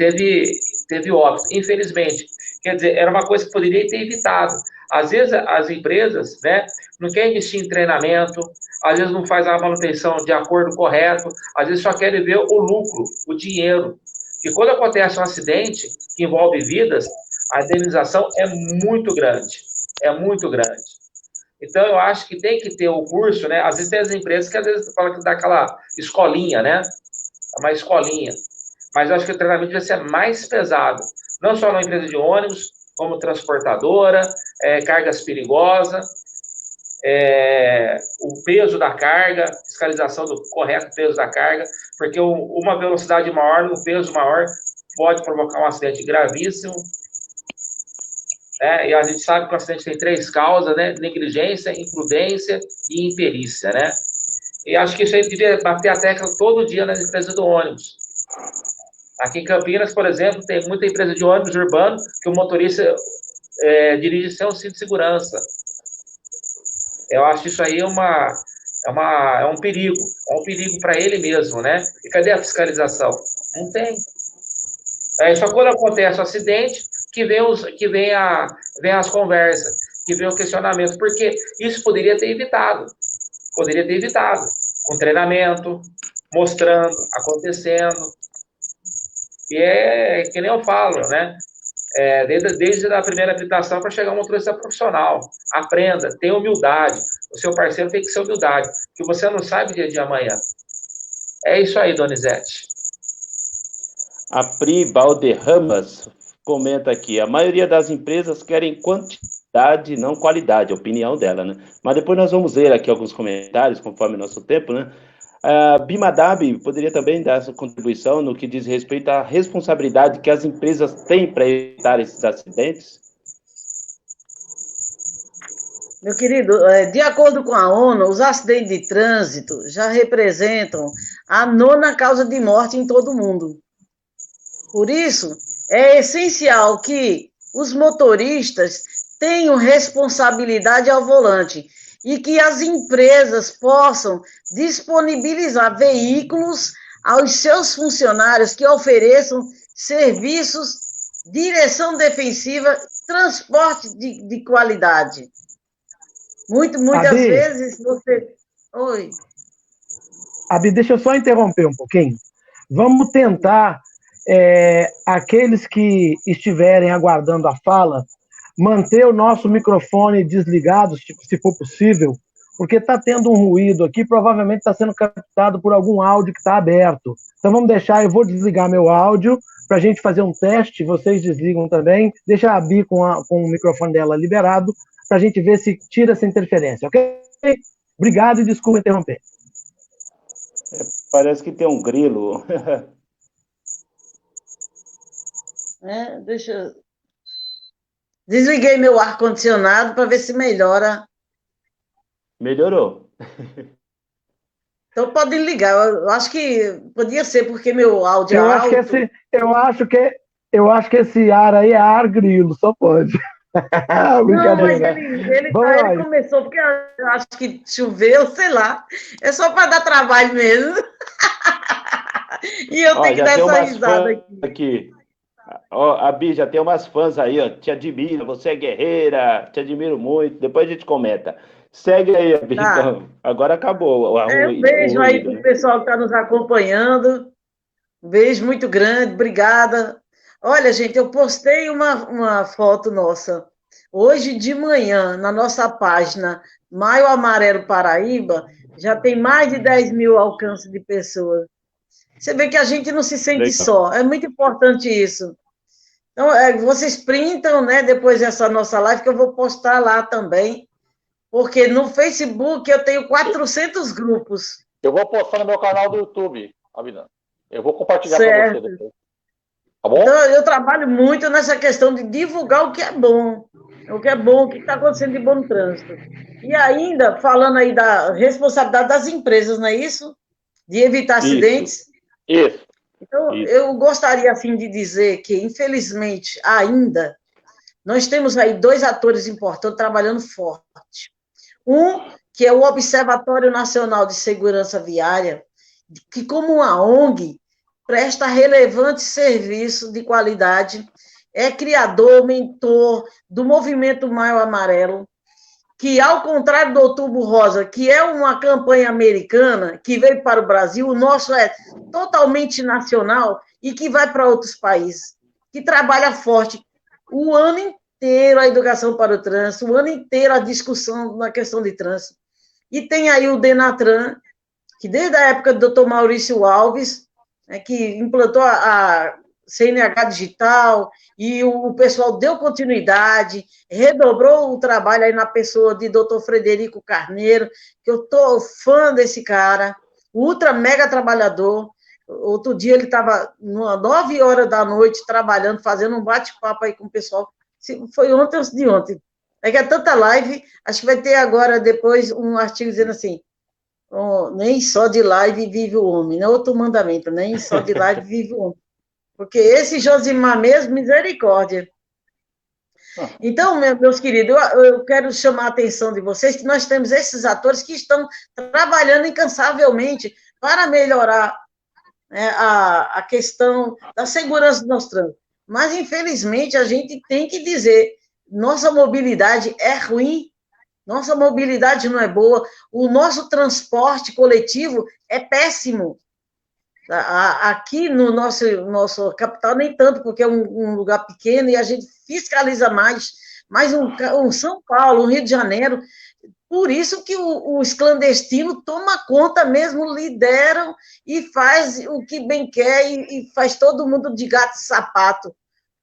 [SPEAKER 5] teve óbito, infelizmente. Quer dizer, era uma coisa que poderia ter evitado. Às vezes as empresas, né, não querem investir em treinamento, às vezes não faz a manutenção de acordo correto, às vezes só querem ver o lucro, o dinheiro. E quando acontece um acidente que envolve vidas, a indenização é muito grande. Então, eu acho que tem que ter o curso, né? Às vezes tem as empresas que às vezes falam que dá aquela escolinha, né? Uma escolinha. Mas eu acho que o treinamento deve ser mais pesado. Não só na empresa de ônibus, como transportadora, cargas perigosas, o peso da carga, fiscalização do correto peso da carga, porque uma velocidade maior, um peso maior, pode provocar um acidente gravíssimo. E a gente sabe que o acidente tem 3 causas, né? Negligência, imprudência e imperícia, né? E acho que isso aí devia bater a tecla todo dia nas empresas do ônibus. Aqui em Campinas, por exemplo, tem muita empresa de ônibus urbano que o motorista dirige sem um cinto de segurança. Eu acho isso aí é um perigo para ele mesmo, né? E cadê a fiscalização? Não tem. Só quando acontece o acidente que vem as conversas, que vem o questionamento, porque isso poderia ter evitado, com treinamento, mostrando, acontecendo. E é que nem eu falo, né? Desde a primeira habilitação para chegar a um motorista profissional. Aprenda, tenha humildade. O seu parceiro tem que ser humildade, porque você não sabe o dia de amanhã. É isso aí, Donizete.
[SPEAKER 4] A Pri Balderramas comenta aqui, a maioria das empresas querem quantidade, não qualidade, a opinião dela, né? Mas depois nós vamos ler aqui alguns comentários, conforme o nosso tempo, né? A Bimadab poderia também dar essa contribuição no que diz respeito à responsabilidade que as empresas têm para evitar esses acidentes?
[SPEAKER 3] Meu querido, de acordo com a ONU, os acidentes de trânsito já representam a 9ª causa de morte em todo o mundo. Por isso, é essencial que os motoristas tenham responsabilidade ao volante e que as empresas possam disponibilizar veículos aos seus funcionários que ofereçam serviços, direção defensiva, transporte de qualidade. Muitas
[SPEAKER 1] Abi,
[SPEAKER 3] vezes você... Oi.
[SPEAKER 1] Abi, deixa eu só interromper um pouquinho, Vamos tentar, aqueles que estiverem aguardando a fala, manter o nosso microfone desligado, se for possível, porque está tendo um ruído aqui, provavelmente está sendo captado por algum áudio que está aberto. Então vamos deixar, eu vou desligar meu áudio para a gente fazer um teste, vocês desligam também, deixa a Bi com o microfone dela liberado, para a gente ver se tira essa interferência, ok? Obrigado e desculpa interromper.
[SPEAKER 4] Parece que tem um grilo.
[SPEAKER 3] Deixa eu... Desliguei meu ar-condicionado para ver se melhora.
[SPEAKER 4] Melhorou.
[SPEAKER 3] Então podem ligar. Eu acho que podia ser porque meu áudio é alto.
[SPEAKER 1] Eu acho que esse ar aí é ar grilo, só pode.
[SPEAKER 3] Não, mas ele começou porque eu acho que choveu, sei lá. É só para dar trabalho mesmo. E eu tenho que dar essa risada
[SPEAKER 4] aqui. Ó, a Bi, já tem umas fãs aí, ó. Te admiro, você é guerreira, te admiro muito. Depois a gente comenta. Segue aí, Bi. Tá. Então, agora acabou.
[SPEAKER 3] Um beijo aí pro pessoal que está nos acompanhando. Um beijo muito grande, obrigada. Olha, gente, eu postei uma foto nossa hoje de manhã na nossa página Maio Amarelo Paraíba, já tem mais de 10 mil alcances de pessoas. Você vê que a gente não se sente só, é muito importante isso. Então, vocês printam, né, depois dessa nossa live, que eu vou postar lá também, porque no Facebook eu tenho 400 grupos.
[SPEAKER 2] Eu vou postar no meu canal do YouTube, Abinã. Eu vou compartilhar com você depois. Tá bom?
[SPEAKER 3] Então, eu trabalho muito nessa questão de divulgar o que é bom, o que está acontecendo de bom no trânsito. E ainda, falando aí da responsabilidade das empresas, não é isso? De evitar acidentes.
[SPEAKER 2] Isso.
[SPEAKER 3] Então, eu gostaria, assim, de dizer que, infelizmente, ainda, nós temos aí 2 atores importantes trabalhando forte. Um, que é o Observatório Nacional de Segurança Viária, que, como uma ONG, presta relevante serviço de qualidade, é criador, mentor do movimento Maio Amarelo, que, ao contrário do Outubro Rosa, que é uma campanha americana que veio para o Brasil, o nosso é totalmente nacional e que vai para outros países, que trabalha forte o ano inteiro a educação para o trânsito, o ano inteiro a discussão na questão de trânsito. E tem aí o Denatran, que desde a época do Dr. Maurício Alves, que implantou a CNH digital, e o pessoal deu continuidade, redobrou o trabalho aí na pessoa de Dr. Frederico Carneiro, que eu estou fã desse cara, ultra mega trabalhador. Outro dia ele estava 9 horas da noite trabalhando, fazendo um bate-papo aí com o pessoal. Foi ontem ou de ontem. É que é tanta live, acho que vai ter agora, depois, um artigo dizendo assim, nem só de live vive o homem, não é outro mandamento, nem só de live vive o homem. Porque esse Josimar mesmo, misericórdia. Então, meus queridos, eu quero chamar a atenção de vocês que nós temos esses atores que estão trabalhando incansavelmente para melhorar, né, a questão da segurança do nosso trânsito. Mas, infelizmente, a gente tem que dizer, nossa mobilidade é ruim, nossa mobilidade não é boa, o nosso transporte coletivo é péssimo. Aqui no nosso capital, nem tanto, porque é um lugar pequeno e a gente fiscaliza mais, mas um São Paulo, um Rio de Janeiro, por isso que os clandestinos tomam conta mesmo, lideram e faz o que bem quer e faz todo mundo de gato e sapato,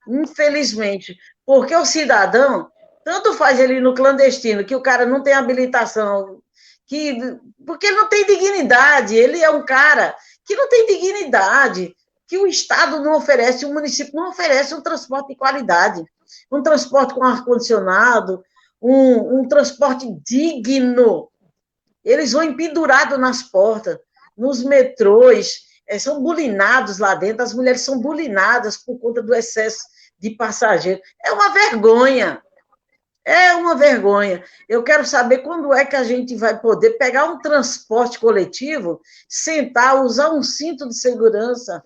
[SPEAKER 3] infelizmente, porque o cidadão, tanto faz ele no clandestino, que o cara não tem habilitação, porque ele não tem dignidade, ele é um cara que não tem dignidade, que o Estado não oferece, o município não oferece um transporte de qualidade, um transporte com ar-condicionado, um transporte digno. Eles vão empendurados nas portas, nos metrôs, são bulinados lá dentro, as mulheres são bulinadas por conta do excesso de passageiros. É uma vergonha. É uma vergonha. Eu quero saber quando é que a gente vai poder pegar um transporte coletivo, sentar, usar um cinto de segurança,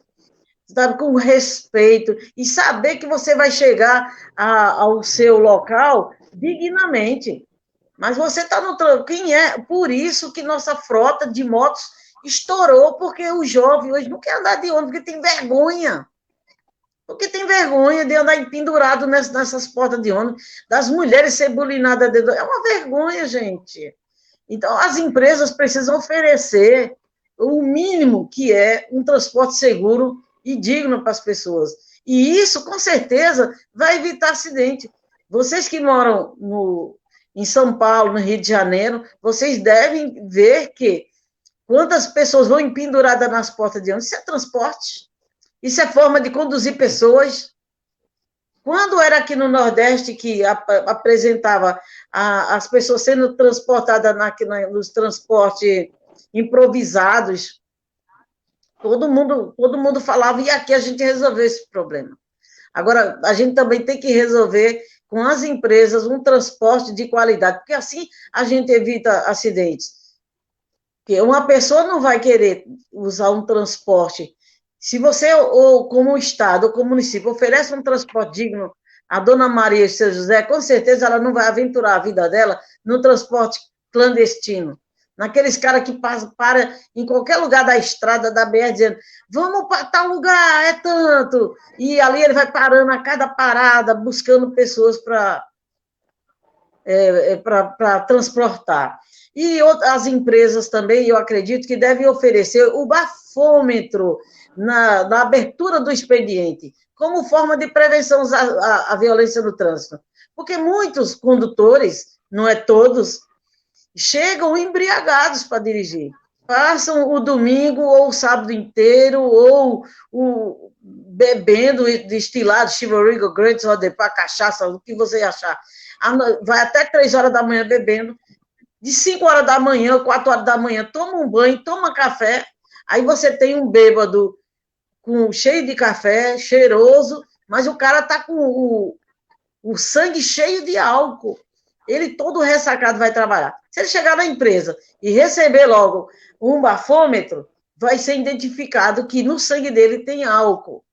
[SPEAKER 3] sabe, com respeito, e saber que você vai chegar ao seu local dignamente. Mas você está no... Quem é? Por isso que nossa frota de motos estourou porque o jovem hoje não quer andar de ônibus, porque tem vergonha. Porque tem vergonha de andar pendurado nessas portas de ônibus, das mulheres ser bulinadas dentro. É uma vergonha, gente. Então, as empresas precisam oferecer o mínimo que é um transporte seguro e digno para as pessoas. E isso, com certeza, vai evitar acidente. Vocês que moram em São Paulo, no Rio de Janeiro, vocês devem ver que quantas pessoas vão penduradas nas portas de ônibus, isso é transporte. Isso é forma de conduzir pessoas. Quando era aqui no Nordeste que apresentava as pessoas sendo transportadas nos transportes improvisados, todo mundo falava, e aqui a gente resolveu esse problema. Agora, a gente também tem que resolver com as empresas um transporte de qualidade, porque assim a gente evita acidentes. Porque uma pessoa não vai querer usar um transporte. Se você, ou como Estado, ou como município, oferece um transporte digno à Dona Maria e seu José, com certeza ela não vai aventurar a vida dela no transporte clandestino. Naqueles caras que param em qualquer lugar da estrada, da BR, dizendo, vamos para tal lugar, é tanto. E ali ele vai parando a cada parada, buscando pessoas para transportar. E as empresas também, eu acredito, que devem oferecer o bafômetro na abertura do expediente, como forma de prevenção à violência no trânsito. Porque muitos condutores, não é todos, chegam embriagados para dirigir. Passam o domingo ou o sábado inteiro, ou bebendo destilado, Chivalry, Grant, Rodepá, cachaça, o que você achar. Vai até 3 horas da manhã bebendo, de 5 horas da manhã, 4 horas da manhã, toma um banho, toma café, aí você tem um bêbado cheio de café, cheiroso, mas o cara está com o sangue cheio de álcool. Ele todo ressacado vai trabalhar. Se ele chegar na empresa e receber logo um bafômetro, vai ser identificado que no sangue dele tem álcool.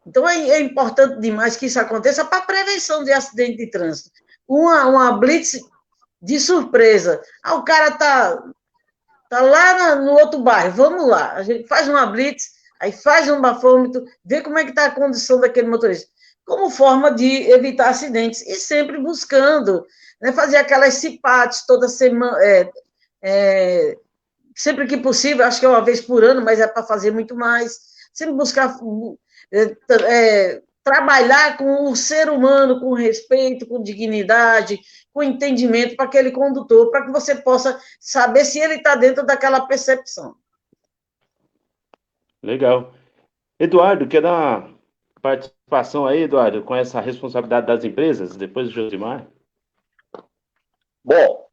[SPEAKER 3] Então, é importante demais que isso aconteça para prevenção de acidente de trânsito. Uma blitz de surpresa. O cara tá lá no outro bairro, vamos lá. A gente faz uma blitz, aí faz um bafômetro, vê como é que está a condição daquele motorista. Como forma de evitar acidentes. E sempre buscando, né, fazer aquelas CIPATs toda semana, sempre que possível, acho que é uma vez por ano, mas é para fazer muito mais. Sempre buscar trabalhar com o ser humano, com respeito, com dignidade, com entendimento para aquele condutor, para que você possa saber se ele está dentro daquela percepção.
[SPEAKER 4] Legal. Eduardo, quer dar participação aí, Eduardo, com essa responsabilidade das empresas, depois do Josimar?
[SPEAKER 2] Bom,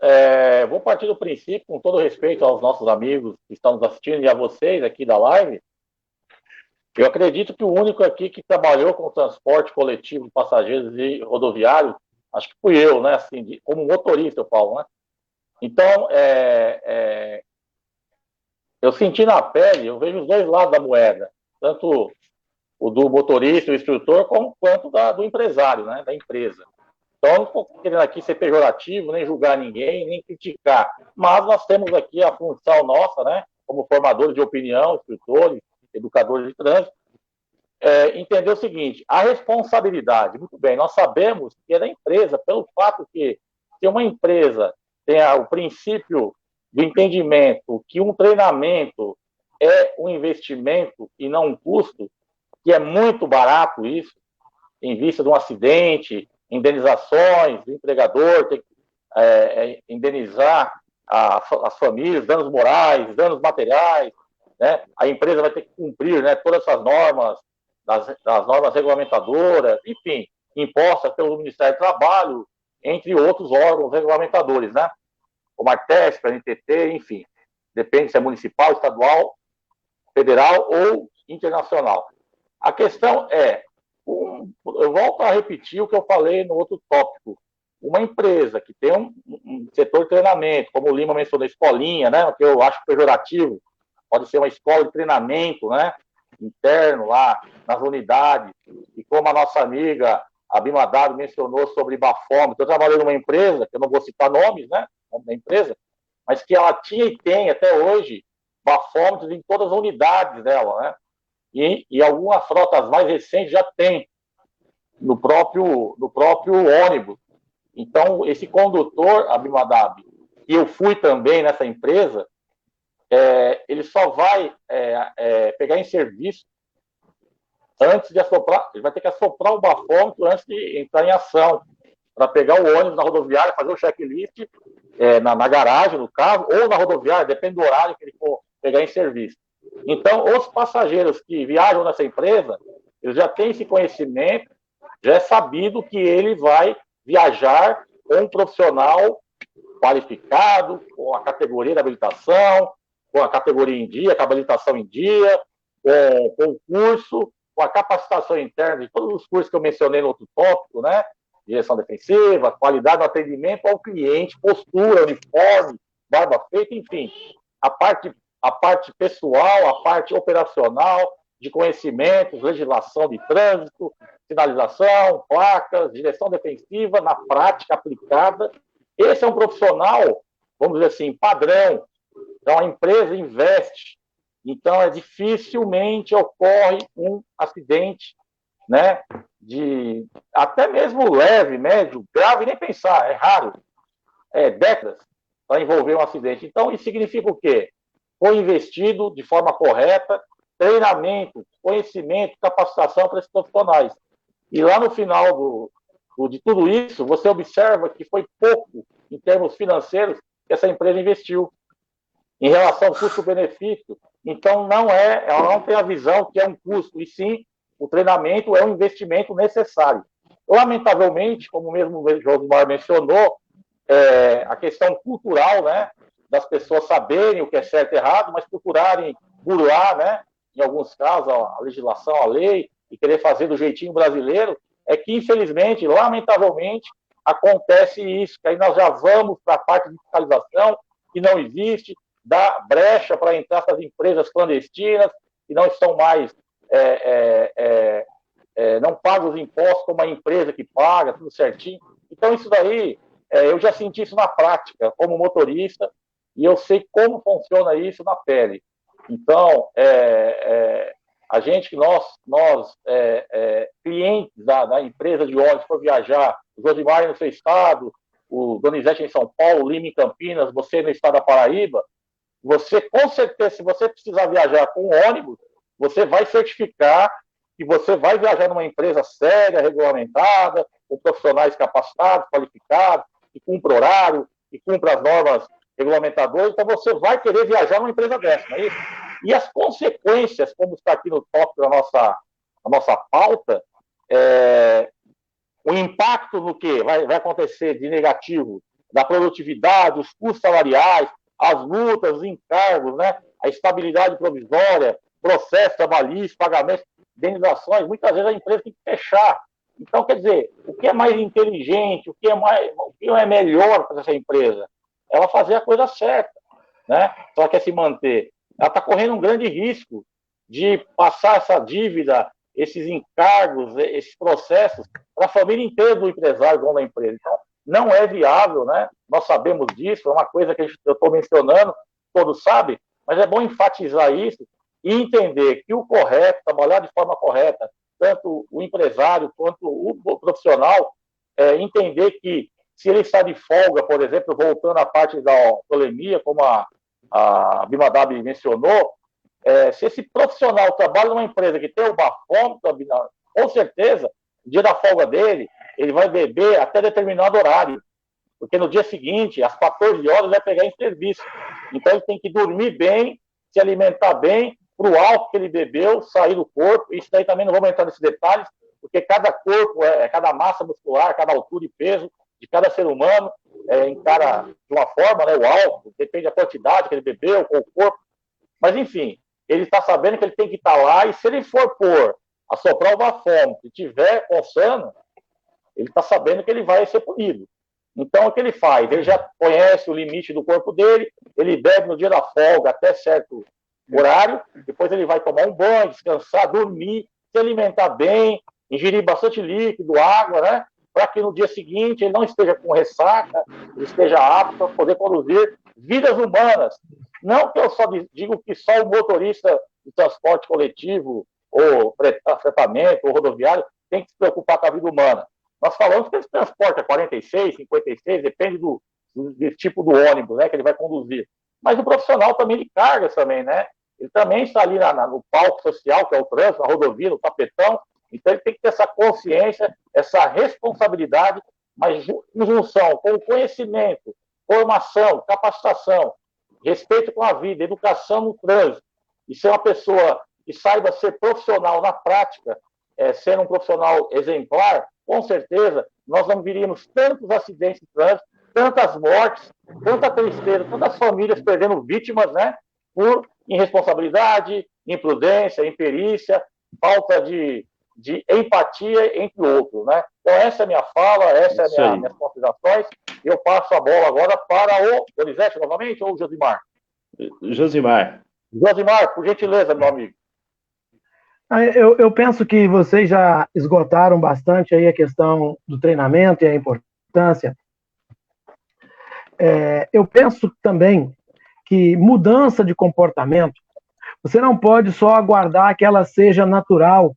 [SPEAKER 2] vou partir do princípio, com todo respeito aos nossos amigos que estão nos assistindo e a vocês aqui da live, eu acredito que o único aqui que trabalhou com transporte coletivo de passageiros e rodoviário, acho que fui eu, né? Assim, como motorista, eu falo, né? Então, eu senti na pele, eu vejo os dois lados da moeda, tanto o do motorista, o instrutor, quanto do empresário, né? Da empresa. Então, não estou querendo aqui ser pejorativo, nem julgar ninguém, nem criticar, mas nós temos aqui a função nossa, né? Como formadores de opinião, instrutores, educadores de trânsito, entender o seguinte, a responsabilidade, muito bem, nós sabemos que é da empresa, pelo fato que se uma empresa tem o princípio do entendimento que um treinamento é um investimento e não um custo, que é muito barato isso, em vista de um acidente, indenizações, o empregador tem que indenizar as famílias, danos morais, danos materiais, né? A empresa vai ter que cumprir, né, todas essas normas, das normas regulamentadoras, enfim, impostas pelo Ministério do Trabalho, entre outros órgãos regulamentadores, né? Como a Artesp, a NTT, enfim, depende se é municipal, estadual, federal ou internacional. A questão eu volto a repetir o que eu falei no outro tópico, uma empresa que tem um setor de treinamento, como o Lima mencionou, escolinha, né, que eu acho pejorativo, pode ser uma escola de treinamento, né, interno lá nas unidades, e como a nossa amiga a Bima Dado mencionou sobre bafômetro, eu trabalhei numa empresa, que eu não vou citar nomes, né, da empresa, mas que ela tinha e tem até hoje bafômetros em todas as unidades dela, né? E algumas frotas mais recentes já tem no próprio ônibus. Então, esse condutor, Abimadab, e eu fui também nessa empresa, ele só vai pegar em serviço antes de assoprar, ele vai ter que assoprar o bafômetro antes de entrar em ação, para pegar o ônibus na rodoviária, fazer o checklist na garagem, no carro, ou na rodoviária, depende do horário que ele for pegar em serviço. Então, os passageiros que viajam nessa empresa, eles já têm esse conhecimento, já é sabido que ele vai viajar com um profissional qualificado, com a categoria de habilitação, com a categoria em dia, com a habilitação em dia, com o curso, com a capacitação interna de todos os cursos que eu mencionei no outro tópico, né? Direção defensiva, qualidade do atendimento ao cliente, postura, uniforme, barba feita, enfim. A parte pessoal, a parte operacional, de conhecimentos, legislação de trânsito, sinalização, placas, direção defensiva, na prática aplicada. Esse é um profissional, vamos dizer assim, padrão. Então, a empresa investe. Então, dificilmente ocorre um acidente, né? Até mesmo leve, médio, grave, nem pensar, é raro. Décadas para envolver um acidente. Então, isso significa o quê? Foi investido de forma correta, treinamento, conhecimento, capacitação para esses profissionais. E lá no final de tudo isso, você observa que foi pouco, em termos financeiros, que essa empresa investiu em relação ao custo-benefício. Então, ela não tem a visão que é um custo, e sim, o treinamento é um investimento necessário. Lamentavelmente, como mesmo o Josimar mencionou, a questão cultural, né, das pessoas saberem o que é certo e errado, mas procurarem burlar, né, em alguns casos, a legislação, a lei, e querer fazer do jeitinho brasileiro, é que, infelizmente, lamentavelmente, acontece isso, que aí nós já vamos para a parte de fiscalização, que não existe, dá brecha para entrar essas empresas clandestinas, que não estão mais, não pagam os impostos como a empresa que paga, tudo certinho. Então, isso daí, eu já senti isso na prática, como motorista, e eu sei como funciona isso na pele. Então, a gente, nós clientes da empresa de ônibus for viajar, o Josimar no seu estado, o Donizete em São Paulo, o Lima em Campinas, você no estado da Paraíba, você, com certeza, se você precisar viajar com ônibus, você vai certificar que você vai viajar numa empresa séria, regulamentada, com profissionais capacitados, qualificados, que cumpra horário, que cumpra as normas regulamentadoras, então você vai querer viajar numa empresa dessa, não é isso? E as consequências, como está aqui no tópico da nossa pauta, o impacto no que vai acontecer de negativo da produtividade, os custos salariais, as multas, os encargos, né? A estabilidade provisória, processo trabalhista, pagamentos, indenizações, muitas vezes a empresa tem que fechar. Então, quer dizer, o que é mais inteligente, o que é melhor para essa empresa? Ela fazer a coisa certa, né? Só quer se manter. Ela está correndo um grande risco de passar essa dívida, esses encargos, esses processos para a família inteira do empresário, dono da empresa. Então, não é viável, né? Nós sabemos disso, é uma coisa que eu estou mencionando, todos sabem, mas é bom enfatizar isso e entender que o correto, trabalhar de forma correta, tanto o empresário quanto o profissional, entender que se ele está de folga, por exemplo, voltando à parte da autolemia, como a Bimadab mencionou, se esse profissional trabalha numa empresa que tem o bafômetro, com certeza, no dia da folga dele, ele vai beber até determinado horário, porque no dia seguinte, às 14 horas, vai pegar em serviço. Então, ele tem que dormir bem, se alimentar bem, para o álcool que ele bebeu sair do corpo. Isso daí também não vamos entrar nesses detalhes, porque cada corpo, cada massa muscular, cada altura e peso de cada ser humano encara de uma forma, né, o álcool, depende da quantidade que ele bebeu, com o corpo. Mas, enfim, ele está sabendo que ele tem que estar lá, e se ele for assoprar o bafômetro e estiver coçando, ele está sabendo que ele vai ser punido. Então, o que ele faz? Ele já conhece o limite do corpo dele, ele bebe no dia da folga até certo horário, depois ele vai tomar um banho, descansar, dormir, se alimentar bem, ingerir bastante líquido, água, né? Para que no dia seguinte ele não esteja com ressaca, ele esteja apto para poder conduzir vidas humanas. Não que eu só digo que só o motorista de transporte coletivo, ou fretamento, ou rodoviário, tem que se preocupar com a vida humana. Nós falamos que esse transporte é 46, 56, depende do tipo do ônibus, né, que ele vai conduzir. Mas o profissional também de cargas também, né? Ele também está ali no palco social, que é o trânsito, na rodovia, no tapetão. Então ele tem que ter essa consciência, essa responsabilidade, mas em junção com o conhecimento, formação, capacitação, respeito com a vida, educação no trânsito, e ser uma pessoa que saiba ser profissional na prática, sendo um profissional exemplar, com certeza nós não viríamos tantos acidentes de trânsito, tantas mortes, tanta tristeza, tantas famílias perdendo vítimas, né, por irresponsabilidade, imprudência, imperícia, falta de empatia, entre outros, né? Então, essa é a minha fala, essa é a minhas considerações. Eu passo a bola agora para o Donizete, novamente, ou o Josimar?
[SPEAKER 4] Josimar.
[SPEAKER 2] Josimar, por gentileza, meu amigo.
[SPEAKER 1] Eu penso que vocês já esgotaram bastante aí a questão do treinamento e a importância. Eu penso também que mudança de comportamento, você não pode só aguardar que ela seja natural,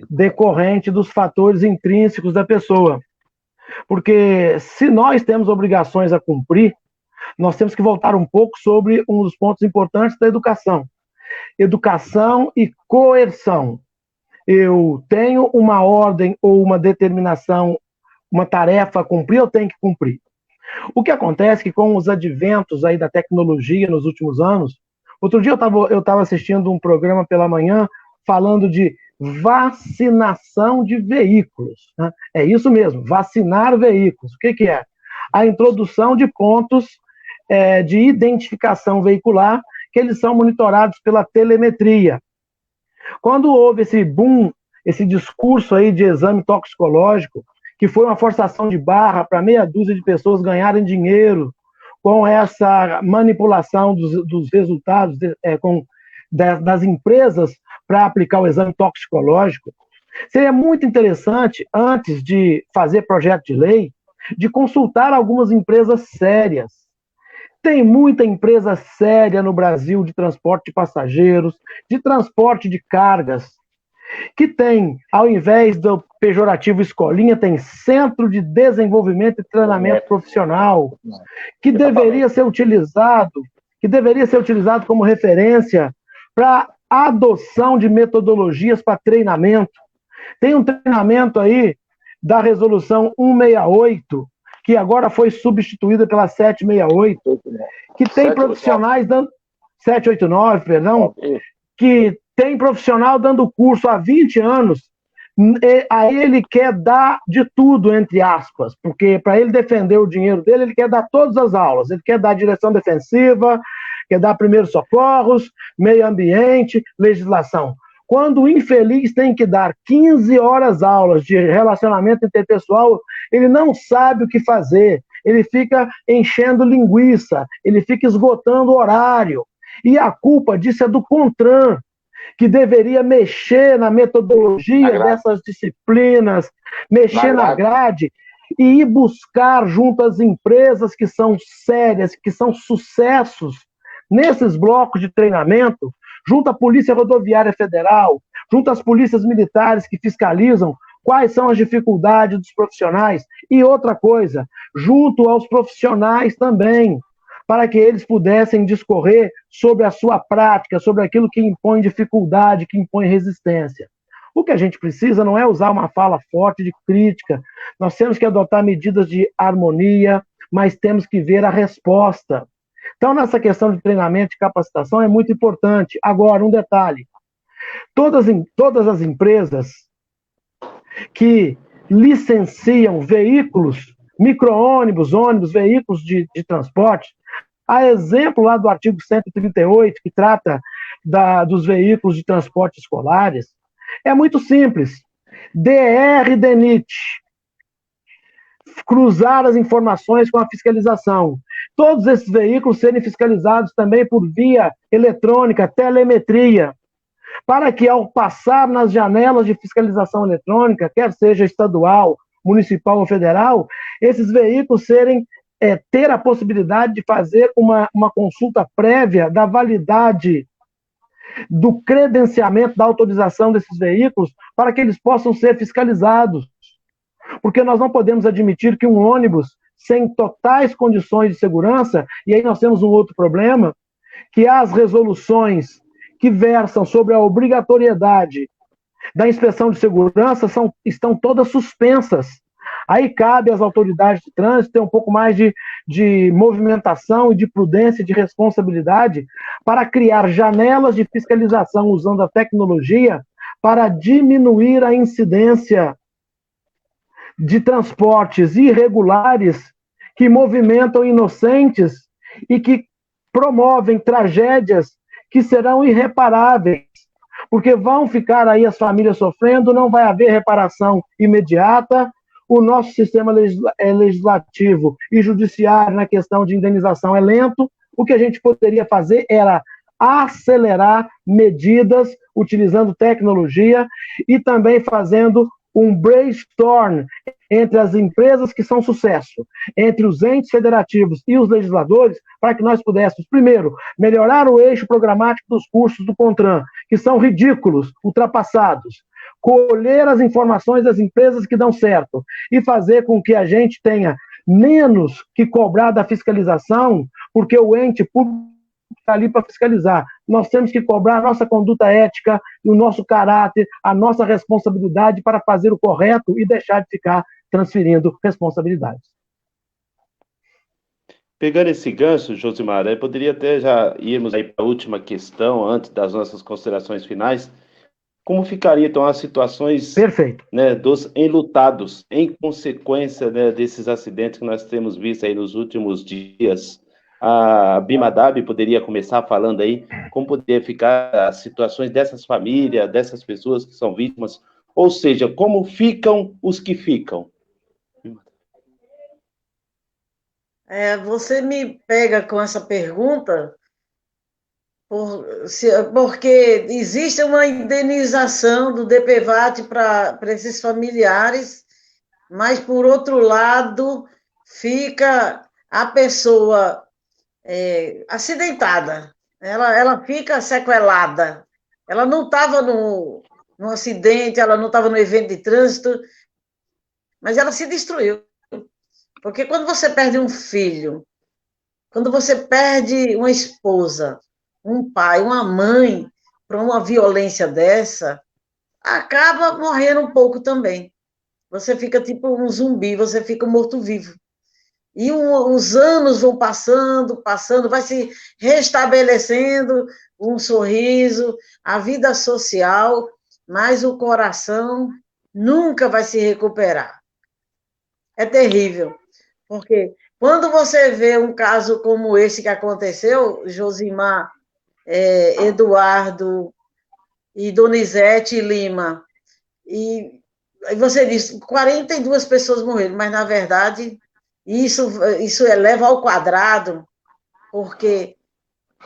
[SPEAKER 1] decorrente dos fatores intrínsecos da pessoa. Porque se nós temos obrigações a cumprir, nós temos que voltar um pouco sobre um dos pontos importantes da educação. Educação e coerção. Eu tenho uma ordem ou uma determinação, uma tarefa a cumprir, eu tenho que cumprir. O que acontece é que com os adventos aí da tecnologia nos últimos anos, outro dia eu estava assistindo um programa pela manhã falando de vacinação de veículos. Né? É isso mesmo, vacinar veículos. O que é? A introdução de pontos de identificação veicular, que eles são monitorados pela telemetria. Quando houve esse boom, esse discurso aí de exame toxicológico, que foi uma forçação de barra para meia dúzia de pessoas ganharem dinheiro com essa manipulação dos resultados das empresas para aplicar o exame toxicológico, seria muito interessante, antes de fazer projeto de lei, de consultar algumas empresas sérias. Tem muita empresa séria no Brasil de transporte de passageiros, de transporte de cargas, que tem, ao invés do pejorativo escolinha, tem Centro de Desenvolvimento e Treinamento Profissional, que deveria ser utilizado como referência para adoção de metodologias para treinamento. Tem um treinamento aí da resolução 168, que agora foi substituída pela 768, que tem profissionais dando... 789, perdão, que tem profissional dando curso há 20 anos, aí ele quer dar de tudo, entre aspas, porque para ele defender o dinheiro dele, ele quer dar todas as aulas, ele quer dar direção defensiva, quer dar primeiros socorros, meio ambiente, legislação. Quando o infeliz tem que dar 15 horas aulas de relacionamento interpessoal, ele não sabe o que fazer, ele fica enchendo linguiça, ele fica esgotando o horário. E a culpa disso é do CONTRAN, que deveria mexer na metodologia dessas disciplinas, mexer na grade e ir buscar junto às empresas que são sérias, que são sucessos nesses blocos de treinamento, junto à Polícia Rodoviária Federal, junto às polícias militares que fiscalizam quais são as dificuldades dos profissionais. E outra coisa, junto aos profissionais também, para que eles pudessem discorrer sobre a sua prática, sobre aquilo que impõe dificuldade, que impõe resistência. O que a gente precisa não é usar uma fala forte de crítica, nós temos que adotar medidas de harmonia, mas temos que ver a resposta. Então, nessa questão de treinamento e capacitação é muito importante. Agora, um detalhe. Todas as empresas que licenciam veículos, micro-ônibus, ônibus, veículos de transporte, a exemplo lá do artigo 138, que trata dos veículos de transporte escolares, é muito simples. DR e DENIT. Cruzar as informações com a fiscalização. Todos esses veículos serem fiscalizados também por via eletrônica, telemetria, para que ao passar nas janelas de fiscalização eletrônica, quer seja estadual, municipal ou federal, esses veículos serem ter a possibilidade de fazer uma consulta prévia da validade do credenciamento, da autorização desses veículos, para que eles possam ser fiscalizados. Porque nós não podemos admitir que um ônibus sem totais condições de segurança, e aí nós temos um outro problema, que as resoluções que versam sobre a obrigatoriedade da inspeção de segurança estão todas suspensas. Aí cabe às autoridades de trânsito ter um pouco mais de movimentação e de prudência e de responsabilidade para criar janelas de fiscalização usando a tecnologia para diminuir a incidência de transportes irregulares que movimentam inocentes e que promovem tragédias que serão irreparáveis, porque vão ficar aí as famílias sofrendo, não vai haver reparação imediata. O nosso sistema legislativo e judiciário na questão de indenização é lento. O que a gente poderia fazer era acelerar medidas utilizando tecnologia e também fazendo um brainstorm entre as empresas que são sucesso, entre os entes federativos e os legisladores, para que nós pudéssemos, primeiro, melhorar o eixo programático dos cursos do CONTRAN, que são ridículos, ultrapassados, colher as informações das empresas que dão certo e fazer com que a gente tenha menos que cobrar da fiscalização, porque o ente público está ali para fiscalizar. Nós temos que cobrar a nossa conduta ética, o nosso caráter, a nossa responsabilidade para fazer o correto e deixar de ficar transferindo responsabilidades.
[SPEAKER 4] Pegando esse gancho, Josimar, poderia até já irmos aí para a última questão, antes das nossas considerações finais. Como ficaria, então, as situações, né, dos enlutados em consequência, né, desses acidentes que nós temos visto aí nos últimos dias? A Bimadab poderia começar falando aí como poderia ficar as situações dessas famílias, dessas pessoas que são vítimas, ou seja, como ficam os que ficam?
[SPEAKER 3] Você me pega com essa pergunta porque existe uma indenização do DPVAT para esses familiares, mas, por outro lado, fica a pessoa acidentada, ela fica sequelada, ela não estava no acidente, ela não estava no evento de trânsito, mas ela se destruiu. Porque quando você perde um filho, quando você perde uma esposa, um pai, uma mãe, para uma violência dessa, acaba morrendo um pouco também. Você fica tipo um zumbi, você fica um morto-vivo. E os anos vão passando, vai se restabelecendo um sorriso, a vida social, mas o coração nunca vai se recuperar. É terrível, porque quando você vê um caso como esse que aconteceu, Josimar, Eduardo e Donizete Lima, e você diz, 42 pessoas morreram, mas, na verdade, isso eleva ao quadrado, porque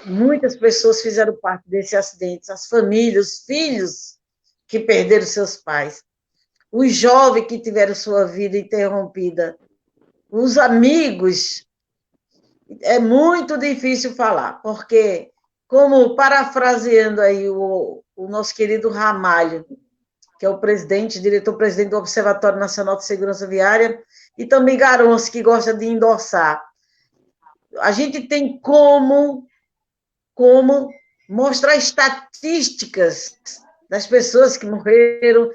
[SPEAKER 3] muitas pessoas fizeram parte desse acidente, as famílias, os filhos que perderam seus pais, os jovens que tiveram sua vida interrompida, os amigos. É muito difícil falar, porque, como parafraseando aí o nosso querido Ramalho, que é o diretor-presidente do Observatório Nacional de Segurança Viária, e também Garonce, que gosta de endossar, a gente tem como mostrar estatísticas das pessoas que morreram,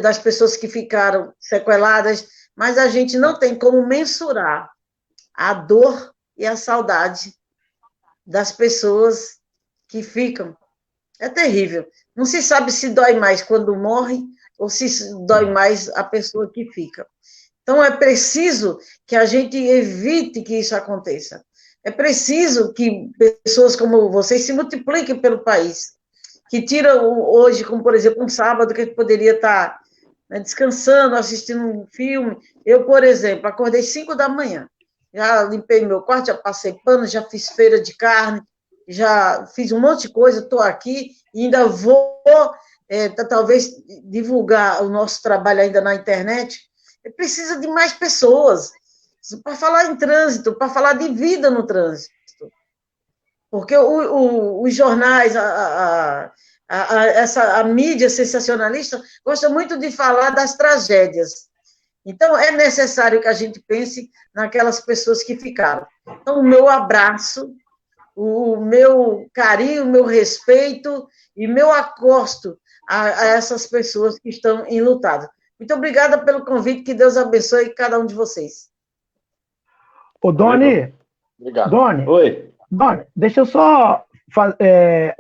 [SPEAKER 3] das pessoas que ficaram sequeladas, mas a gente não tem como mensurar a dor e a saudade das pessoas que ficam. É terrível. Não se sabe se dói mais quando morre ou se dói mais a pessoa que fica. Então, é preciso que a gente evite que isso aconteça. É preciso que pessoas como vocês se multipliquem pelo país, que tiram hoje, como, por exemplo, um sábado, que a gente poderia estar, né, descansando, assistindo um filme. Eu, por exemplo, acordei 5 da manhã, já limpei meu quarto, já passei pano, já fiz feira de carne, já fiz um monte de coisa, estou aqui e ainda vou, talvez, divulgar o nosso trabalho ainda na internet. Precisa de mais pessoas. para falar em trânsito, para falar de vida no trânsito. Porque os jornais, a mídia sensacionalista gosta muito de falar das tragédias. Então, é necessário que a gente pense naquelas pessoas que ficaram. Então, o meu abraço, o meu carinho, o meu respeito e meu acosto a essas pessoas que estão enlutadas. Muito obrigada pelo convite, que Deus abençoe cada um de vocês.
[SPEAKER 1] Ô, Doni.
[SPEAKER 2] Obrigado.
[SPEAKER 1] Doni.
[SPEAKER 4] Oi.
[SPEAKER 1] Doni, deixa eu só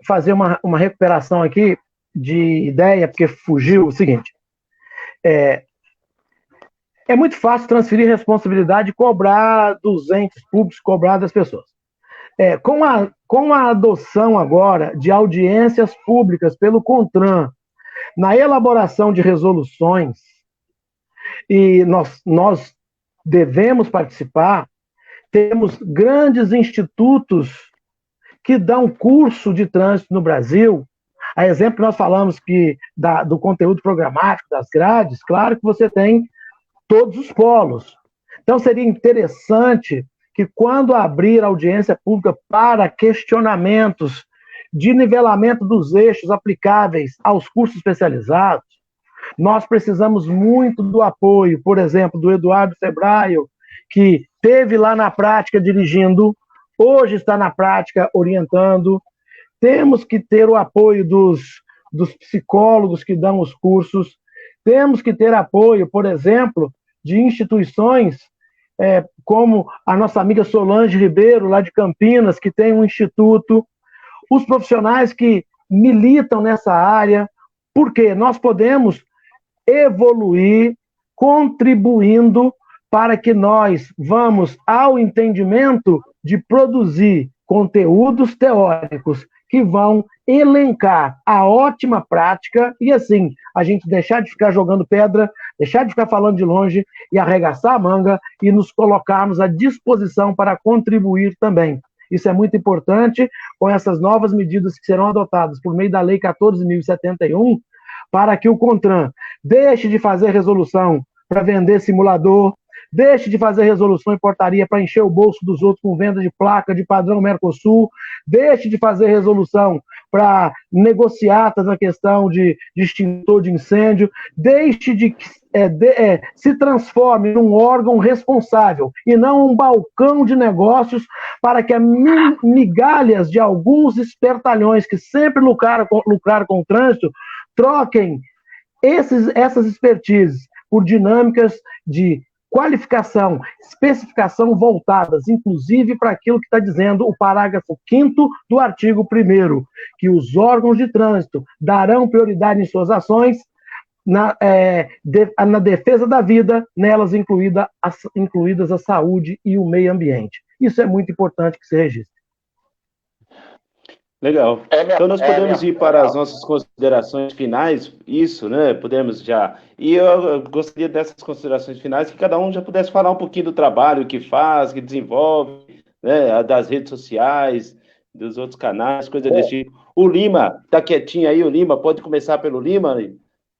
[SPEAKER 1] fazer uma recuperação aqui de ideia, porque fugiu o seguinte. É muito fácil transferir responsabilidade e cobrar dos entes públicos, cobrar das pessoas. Com a adoção agora de audiências públicas pelo CONTRAN, na elaboração de resoluções, e nós devemos participar, temos grandes institutos que dão curso de trânsito no Brasil. A exemplo, nós falamos do conteúdo programático, das grades, claro que você tem todos os polos. Então, seria interessante que, quando abrir audiência pública para questionamentos de nivelamento dos eixos aplicáveis aos cursos especializados, nós precisamos muito do apoio, por exemplo, do Eduardo Sebraio, que esteve lá na prática dirigindo, hoje está na prática orientando. Temos que ter o apoio dos psicólogos que dão os cursos. Temos que ter apoio, por exemplo, de instituições como a nossa amiga Solange Ribeiro, lá de Campinas, que tem um instituto. Os profissionais que militam nessa área, porque nós podemos evoluir contribuindo para que nós vamos ao entendimento de produzir conteúdos teóricos que vão elencar a ótima prática e, assim, a gente deixar de ficar jogando pedra, deixar de ficar falando de longe e arregaçar a manga e nos colocarmos à disposição para contribuir também. Isso é muito importante com essas novas medidas que serão adotadas por meio da Lei 14.071, para que o CONTRAN deixe de fazer resolução para vender simulador, deixe de fazer resolução em portaria para encher o bolso dos outros com venda de placa de padrão Mercosul, deixe de fazer resolução para negociatas na questão de extintor de incêndio, deixe de se transforme num órgão responsável e não um balcão de negócios para que as migalhas de alguns espertalhões que sempre lucraram com o trânsito troquem essas expertises por dinâmicas de qualificação, especificação voltadas, inclusive para aquilo que está dizendo o parágrafo 5º do artigo 1º, que os órgãos de trânsito darão prioridade em suas ações na defesa da vida, nelas incluídas a saúde e o meio ambiente. Isso é muito importante que se registre.
[SPEAKER 4] Legal. Então, nós podemos ir para as nossas considerações finais, isso, né? Podemos já. E eu gostaria dessas considerações finais que cada um já pudesse falar um pouquinho do trabalho que faz, que desenvolve, né? Das redes sociais, dos outros canais, coisa desse tipo. O Lima, está quietinho aí, o Lima, pode começar pelo Lima,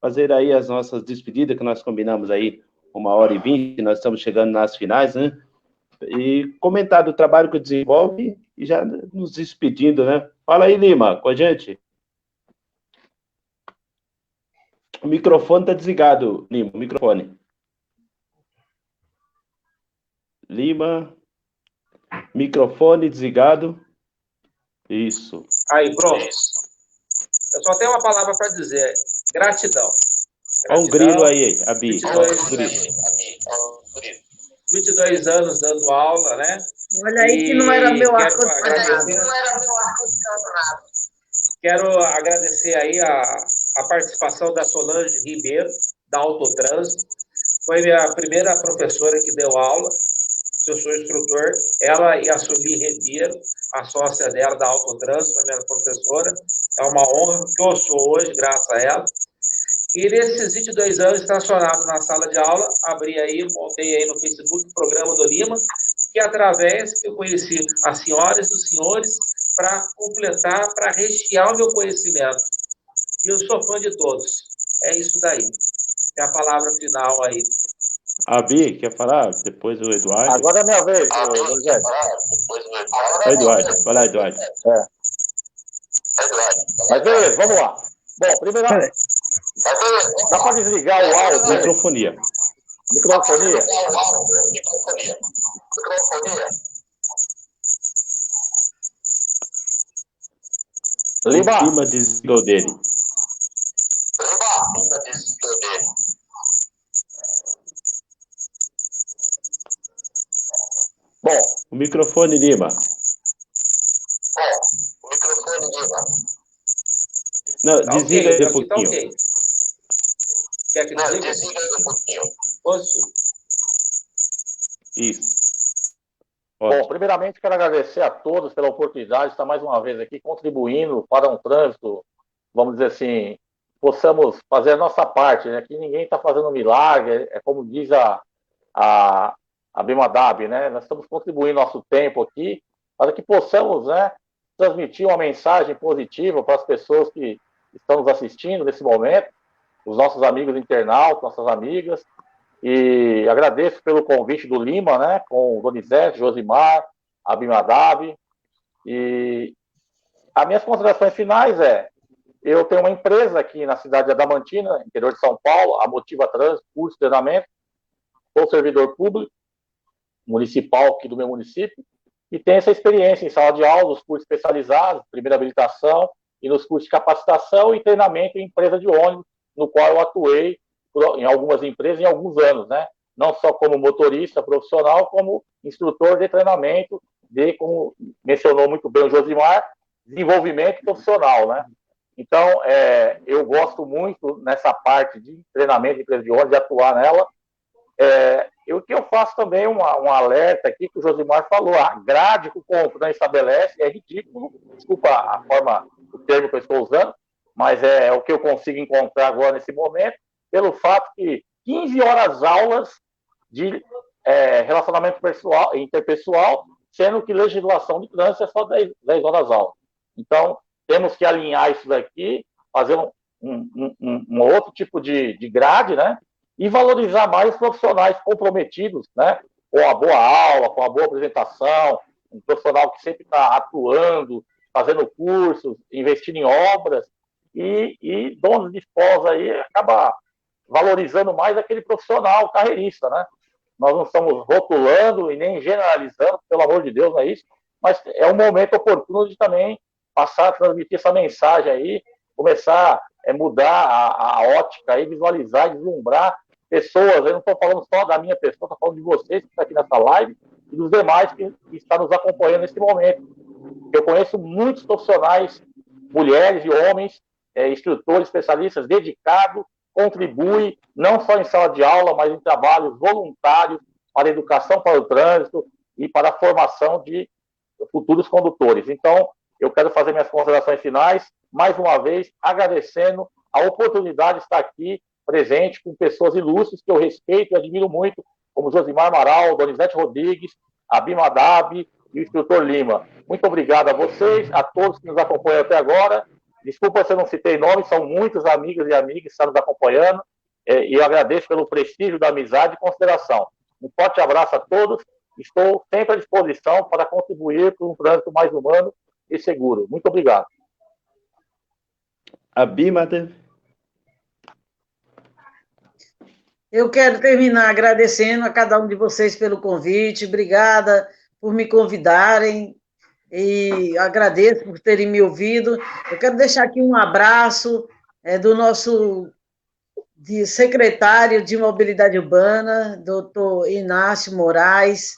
[SPEAKER 4] fazer aí as nossas despedidas, que nós combinamos aí 1h20, nós estamos chegando nas finais, né? E comentar do trabalho que desenvolve e já nos despedindo, né? Fala aí, Lima, com a gente. O microfone está desligado, Lima, o microfone. Lima, microfone desligado. Isso.
[SPEAKER 5] Aí, pronto. Eu só tenho uma palavra para dizer. Gratidão.
[SPEAKER 4] Olha um grilo aí, Abi.
[SPEAKER 5] 22 anos dando aula, né?
[SPEAKER 3] Olha aí que não era meu ar-condicionado.
[SPEAKER 5] Quero agradecer aí a participação da Solange Ribeiro, da Autotrânsito. Foi minha primeira professora que deu aula. Eu sou instrutor. Ela e a Sueli Ribeiro, a sócia dela da Autotrânsito, foi minha professora. É uma honra que eu sou hoje, graças a ela. E nesses 22 anos, estacionado na sala de aula, abri aí, montei aí no Facebook o programa do Lima, que através que eu conheci as senhoras e os senhores para completar, para rechear o meu conhecimento. E eu sou fã de todos. É isso daí. É a palavra final aí.
[SPEAKER 4] A Bi, quer falar? Depois o Eduardo.
[SPEAKER 2] Agora é minha vez,
[SPEAKER 4] José. Eduardo. Vai lá, Eduardo.
[SPEAKER 2] Mas beleza, vamos lá. Bom, primeiro, dá para desligar o áudio?
[SPEAKER 4] Microfonia.
[SPEAKER 2] Microfonia?
[SPEAKER 4] Lima desligou dele.
[SPEAKER 2] Bom.
[SPEAKER 4] O microfone, Lima. Não, tá, desliga okay, um pouquinho. Tá okay.
[SPEAKER 5] Quer que desliga um pouquinho? Positivo.
[SPEAKER 4] Isso.
[SPEAKER 2] Bom, primeiramente quero agradecer a todos pela oportunidade de estar mais uma vez aqui contribuindo para um trânsito, vamos dizer assim, possamos fazer a nossa parte, né? Que ninguém está fazendo milagre, é como diz a Bimadab, né? Nós estamos contribuindo nosso tempo aqui para que possamos, né, transmitir uma mensagem positiva para as pessoas que estão nos assistindo nesse momento, os nossos amigos internautas, nossas amigas, e agradeço pelo convite do Lima, né, com o Donizete, Josimar, a Bimadab, e as minhas considerações finais eu tenho uma empresa aqui na cidade de Adamantina, interior de São Paulo, a Motiva Trânsito, curso de treinamento, sou servidor público, municipal aqui do meu município, e tenho essa experiência em sala de aula, nos cursos especializados, primeira habilitação, e nos cursos de capacitação e treinamento em empresa de ônibus, no qual eu atuei em algumas empresas em alguns anos, né? Não só como motorista profissional, como instrutor de treinamento, como mencionou muito bem o Josimar, desenvolvimento profissional, né? Então, eu gosto muito nessa parte de treinamento de empresa de ônibus, de atuar nela. O que eu faço também um alerta aqui que o Josimar falou, a grade que o CONTRAN estabelece é ridículo, desculpa o termo que eu estou usando, mas é o que eu consigo encontrar agora nesse momento, pelo fato que 15 horas aulas de relacionamento interpessoal, sendo que legislação de trânsito é só 10 horas aulas. Então, temos que alinhar isso daqui, fazer um outro tipo de grade, né? E valorizar mais os profissionais comprometidos, né? Com a boa aula, com a boa apresentação, um profissional que sempre está atuando, fazendo cursos, investindo em obras, e donos de escolas aí acaba valorizando mais aquele profissional carreirista, né? Nós não estamos rotulando e nem generalizando, pelo amor de Deus, não é isso, mas é um momento oportuno de também passar a transmitir essa mensagem aí, começar a mudar a ótica e visualizar, deslumbrar pessoas. Eu não estou falando só da minha pessoa, estou falando de vocês que estão aqui nessa live e dos demais que estão nos acompanhando nesse momento. Eu conheço muitos profissionais, mulheres e homens, instrutores, especialistas, dedicados, contribuem não só em sala de aula, mas em trabalhos voluntários para a educação para o trânsito e para a formação de futuros condutores. Então, eu quero fazer minhas considerações finais, mais uma vez, agradecendo a oportunidade de estar aqui presente com pessoas ilustres que eu respeito e admiro muito, como Josimar Amaral, Donizete Rodrigues, a Bimadab e o instrutor Lima. Muito obrigado a vocês, a todos que nos acompanham até agora. Desculpa se eu não citei nomes, são muitos amigos e amigas que estão nos acompanhando, e eu agradeço pelo prestígio da amizade e consideração. Um forte abraço a todos, estou sempre à disposição para contribuir para um trânsito mais humano e seguro. Muito obrigado.
[SPEAKER 4] A Bimadab.
[SPEAKER 3] Eu quero terminar agradecendo a cada um de vocês pelo convite. Obrigada por me convidarem e agradeço por terem me ouvido. Eu quero deixar aqui um abraço do nosso secretário de Mobilidade Urbana, doutor Inácio Moraes,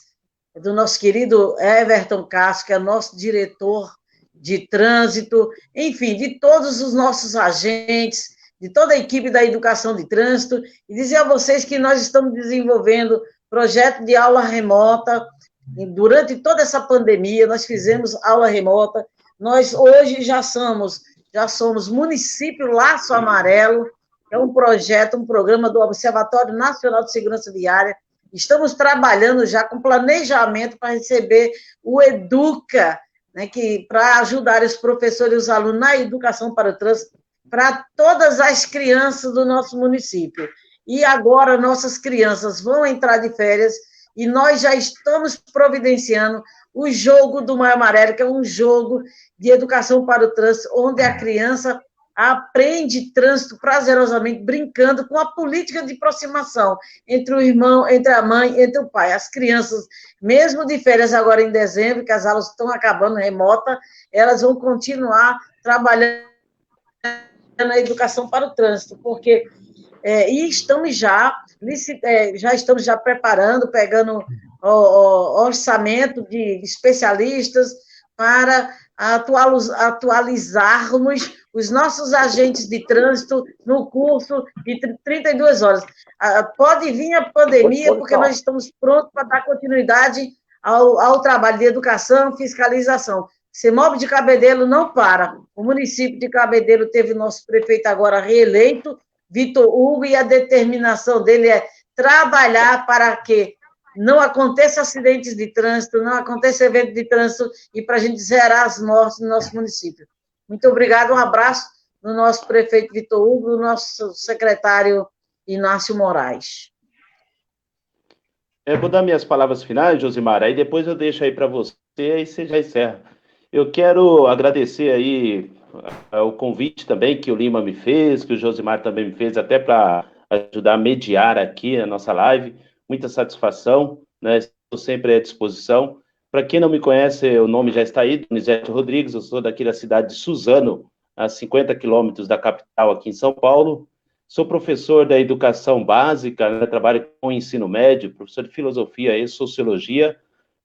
[SPEAKER 3] do nosso querido Everton Castro, que é nosso diretor de trânsito, enfim, de todos os nossos agentes, de toda a equipe da educação de trânsito, e dizer a vocês que nós estamos desenvolvendo projeto de aula remota. Durante toda essa pandemia, nós fizemos aula remota. Nós hoje já somos município Laço Amarelo, que é um projeto, um programa do Observatório Nacional de Segurança Viária. Estamos trabalhando já com planejamento para receber o Educa, né, para ajudar os professores e os alunos na educação para o trânsito, para todas as crianças do nosso município. e agora nossas crianças vão entrar de férias e nós já estamos providenciando o jogo do Maio Amarelo, que é um jogo de educação para o trânsito, onde a criança aprende trânsito prazerosamente, brincando com a política de aproximação entre o irmão, entre a mãe, entre o pai. As crianças, mesmo de férias agora em dezembro, que as aulas estão acabando remota, elas vão continuar trabalhando na educação para o trânsito, porque e estamos já estamos já preparando, pegando orçamento de especialistas para atualizarmos os nossos agentes de trânsito no curso de 32 horas. Pode vir a pandemia, porque nós estamos prontos para dar continuidade ao trabalho de educação, fiscalização. CEMOB de Cabedelo não para. O município de Cabedelo teve o nosso prefeito agora reeleito, Vitor Hugo, e a determinação dele é trabalhar para que não aconteça acidentes de trânsito, não aconteça evento de trânsito, e para a gente zerar as mortes no nosso município. Muito obrigado, um abraço do nosso prefeito Vitor Hugo, do nosso secretário Inácio Moraes.
[SPEAKER 4] Eu vou dar minhas palavras finais, Josimar, aí depois eu deixo aí para você, aí você já encerra. Eu quero agradecer aí o convite também que o Lima me fez, que o Josimar também me fez, até para ajudar a mediar aqui a nossa live. Muita satisfação, né? Estou sempre à disposição. Para quem não me conhece, o nome já está aí, Donizete Rodrigues, eu sou daqui da cidade de Suzano, a 50 quilômetros da capital aqui em São Paulo. Sou professor da educação básica, né? Trabalho com ensino médio, professor de filosofia e sociologia.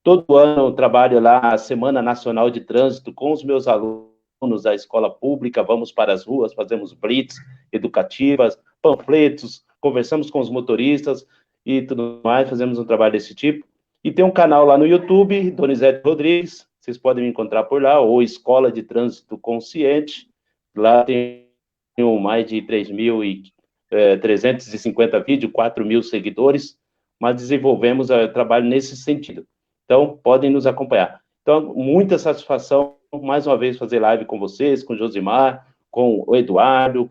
[SPEAKER 4] Todo ano eu trabalho lá a Semana Nacional de Trânsito com os meus alunos da escola pública, vamos para as ruas, fazemos blitz educativas, panfletos, conversamos com os motoristas e tudo mais, fazemos um trabalho desse tipo. E tem um canal lá no YouTube, Donizete Rodrigues, vocês podem me encontrar por lá, ou Escola de Trânsito Consciente, lá tem mais de 3.350 vídeos, 4.000 seguidores, mas desenvolvemos trabalho nesse sentido. Então, podem nos acompanhar. Então, muita satisfação, mais uma vez, fazer live com vocês, com o Josimar, com o Eduardo,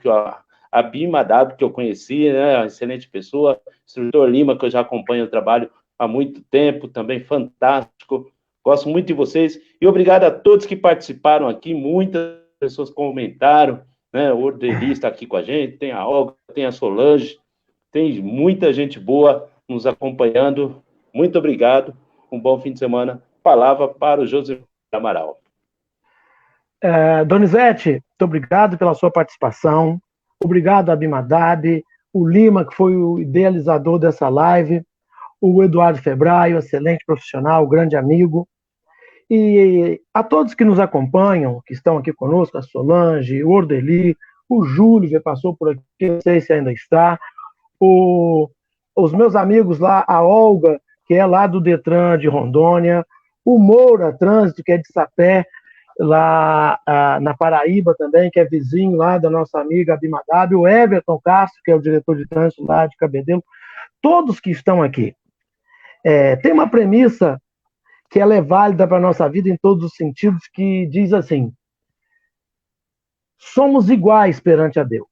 [SPEAKER 4] a Bima Dab, que eu conheci, né, uma excelente pessoa, o instrutor Lima, que eu já acompanho o trabalho há muito tempo, também fantástico, gosto muito de vocês, e obrigado a todos que participaram aqui, muitas pessoas comentaram, né, o Ordeli está aqui com a gente, tem a Olga, tem a Solange, tem muita gente boa nos acompanhando, muito obrigado, um bom fim de semana, palavra para o José Amaral.
[SPEAKER 1] Donizete, muito obrigado pela sua participação, obrigado a Bimadab, o Lima, que foi o idealizador dessa live, o Eduardo Febraio, excelente profissional, grande amigo, e a todos que nos acompanham, que estão aqui conosco, a Solange, o Ordeli, o Júlio, que passou por aqui, não sei se ainda está, os meus amigos lá, a Olga, que é lá do Detran de Rondônia, o Moura Trânsito, que é de Sapé, lá na Paraíba também, que é vizinho lá da nossa amiga Bimadab, o Everton Castro, que é o diretor de trânsito lá de Cabedelo, todos que estão aqui. Tem uma premissa que ela é válida para a nossa vida em todos os sentidos, que diz assim: somos iguais perante a Deus.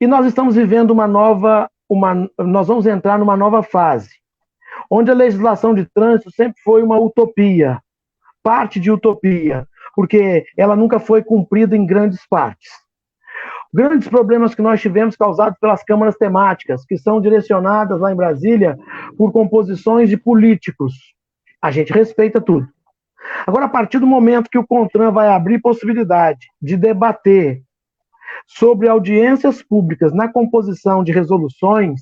[SPEAKER 1] E nós estamos vivendo nós vamos entrar numa nova fase, onde a legislação de trânsito sempre foi uma utopia, parte de utopia, porque ela nunca foi cumprida em grandes partes. Grandes problemas que nós tivemos causados pelas câmaras temáticas, que são direcionadas lá em Brasília por composições de políticos. A gente respeita tudo. Agora, a partir do momento que o CONTRAN vai abrir possibilidade de debater sobre audiências públicas na composição de resoluções,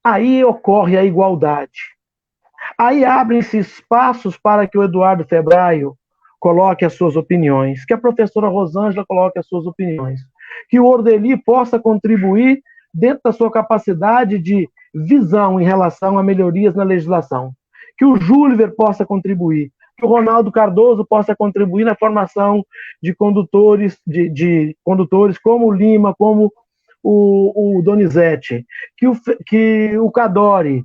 [SPEAKER 1] aí ocorre a igualdade. Aí abrem-se espaços para que o Eduardo Febraio coloque as suas opiniões, que a professora Rosângela coloque as suas opiniões, que o Ordeli possa contribuir dentro da sua capacidade de visão em relação a melhorias na legislação, que o Júliver possa contribuir, que o Ronaldo Cardoso possa contribuir na formação de condutores, de condutores como o Lima, como o Donizete, que o Cadore,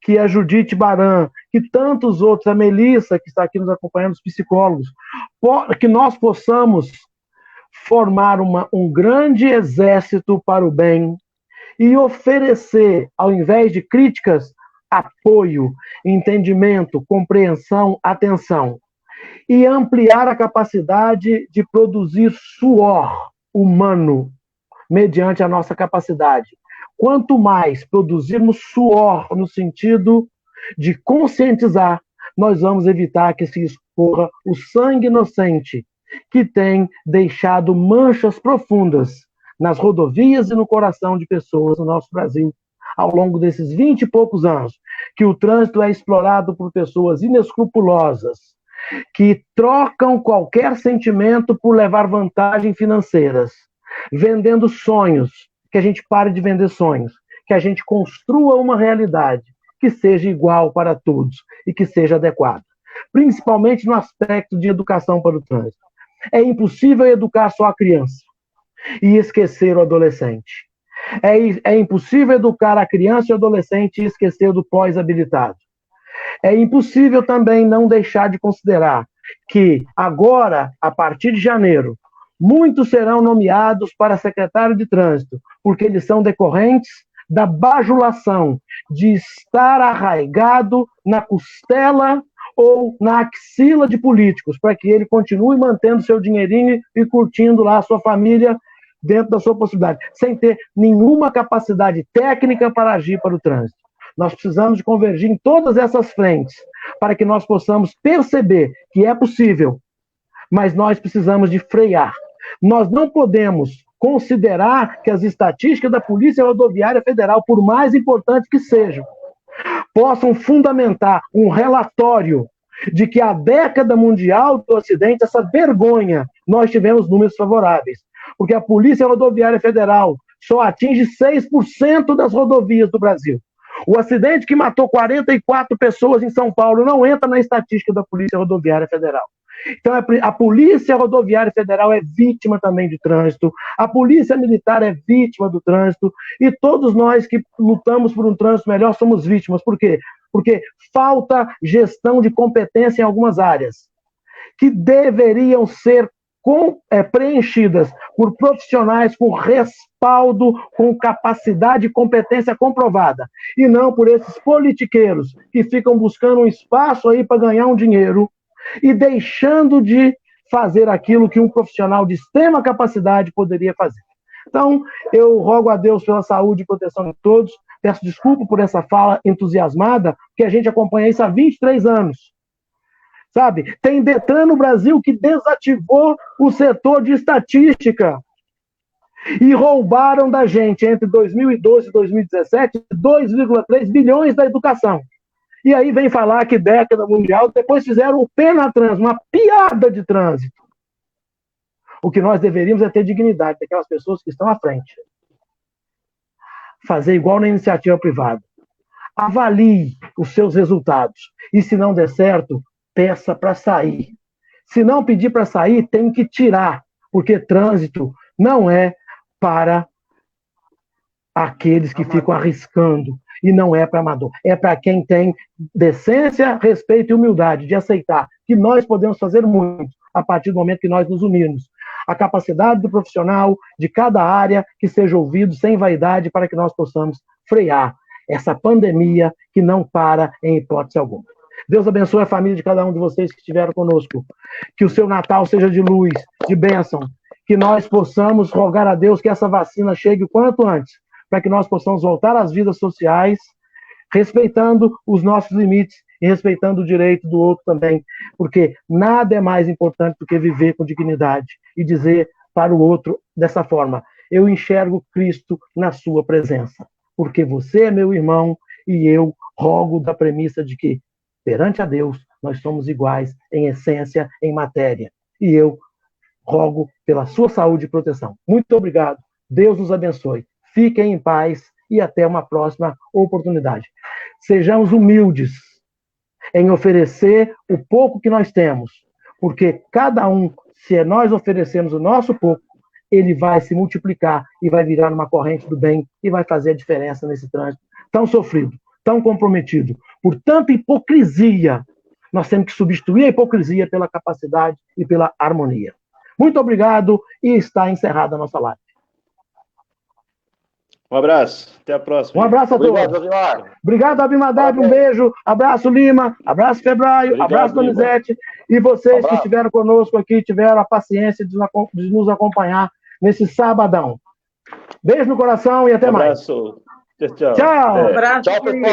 [SPEAKER 1] que a Judite Baran, que tantos outros, a Melissa, que está aqui nos acompanhando, os psicólogos, que nós possamos formar um grande exército para o bem e oferecer, ao invés de críticas, apoio, entendimento, compreensão, atenção. E ampliar a capacidade de produzir suor humano mediante a nossa capacidade. Quanto mais produzirmos suor no sentido de conscientizar, nós vamos evitar que se escorra o sangue inocente que tem deixado manchas profundas nas rodovias e no coração de pessoas no nosso Brasil ao longo desses 20 e poucos anos, que o trânsito é explorado por pessoas inescrupulosas, que trocam qualquer sentimento por levar vantagens financeiras, vendendo sonhos, que a gente pare de vender sonhos, que a gente construa uma realidade que seja igual para todos e que seja adequada, principalmente no aspecto de educação para o trânsito. É impossível educar só a criança e esquecer o adolescente. É impossível educar a criança e o adolescente e esquecer do pós-habilitado. É impossível também não deixar de considerar que agora, a partir de janeiro, muitos serão nomeados para secretário de trânsito, porque eles são decorrentes da bajulação de estar arraigado na costela ou na axila de políticos, para que ele continue mantendo seu dinheirinho e curtindo lá a sua família dentro da sua possibilidade, sem ter nenhuma capacidade técnica para agir para o trânsito. Nós precisamos de convergir em todas essas frentes para que nós possamos perceber que é possível, mas nós precisamos de frear. Nós não podemos considerar que as estatísticas da Polícia Rodoviária Federal, por mais importantes que sejam, possam fundamentar um relatório de que a década mundial do acidente, essa vergonha, nós tivemos números favoráveis. Porque a Polícia Rodoviária Federal só atinge 6% das rodovias do Brasil. O acidente que matou 44 pessoas em São Paulo não entra na estatística da Polícia Rodoviária Federal. Então, a Polícia Rodoviária Federal é vítima também de trânsito, a Polícia Militar é vítima do trânsito, e todos nós que lutamos por um trânsito melhor somos vítimas. Por quê? Porque falta gestão de competência em algumas áreas, que deveriam ser preenchidas por profissionais com respaldo, com capacidade e competência comprovada, e não por esses politiqueiros que ficam buscando um espaço aí para ganhar um dinheiro e deixando de fazer aquilo que um profissional de extrema capacidade poderia fazer. Então, eu rogo a Deus pela saúde e proteção de todos, peço desculpa por essa fala entusiasmada, porque a gente acompanha isso há 23 anos. Sabe? Tem Detran no Brasil que desativou o setor de estatística e roubaram da gente, entre 2012 e 2017, 2,3 bilhões da educação. E aí vem falar que década mundial, depois fizeram o Penatrans, uma piada de trânsito. O que nós deveríamos é ter dignidade daquelas pessoas que estão à frente. Fazer igual na iniciativa privada. Avalie os seus resultados. E se não der certo, peça para sair. Se não pedir para sair, tem que tirar, porque trânsito não é para aqueles que ficam arriscando, e não é para amador. É para quem tem decência, respeito e humildade de aceitar que nós podemos fazer muito a partir do momento que nós nos unirmos. A capacidade do profissional de cada área que seja ouvido sem vaidade para que nós possamos frear essa pandemia que não para em hipótese alguma. Deus abençoe a família de cada um de vocês que estiveram conosco. Que o seu Natal seja de luz, de bênção. Que nós possamos rogar a Deus que essa vacina chegue o quanto antes, para que nós possamos voltar às vidas sociais, respeitando os nossos limites e respeitando o direito do outro também. Porque nada é mais importante do que viver com dignidade e dizer para o outro dessa forma: eu enxergo Cristo na sua presença, porque você é meu irmão e eu rogo da premissa de que perante a Deus, nós somos iguais em essência, em matéria. E eu rogo pela sua saúde e proteção. Muito obrigado. Deus nos abençoe. Fiquem em paz e até uma próxima oportunidade. Sejamos humildes em oferecer o pouco que nós temos, porque cada um, se nós oferecermos o nosso pouco, ele vai se multiplicar e vai virar uma corrente do bem e vai fazer a diferença nesse trânsito tão sofrido, tão comprometido, por tanta hipocrisia. Nós temos que substituir a hipocrisia pela capacidade e pela harmonia. Muito obrigado e está encerrada a nossa live.
[SPEAKER 4] Um abraço, até a próxima.
[SPEAKER 1] Um abraço a todos. Obrigado, Abimadab, um beijo. Abraço, Lima. Abraço, Febraio.
[SPEAKER 4] Obrigado,
[SPEAKER 1] abraço, Donizete. E vocês que estiveram conosco aqui, tiveram a paciência de nos acompanhar nesse sabadão. Beijo no coração e até mais.
[SPEAKER 4] Tchau, tchau.
[SPEAKER 1] Tchau.
[SPEAKER 3] Um abraço,
[SPEAKER 2] tchau, pessoal.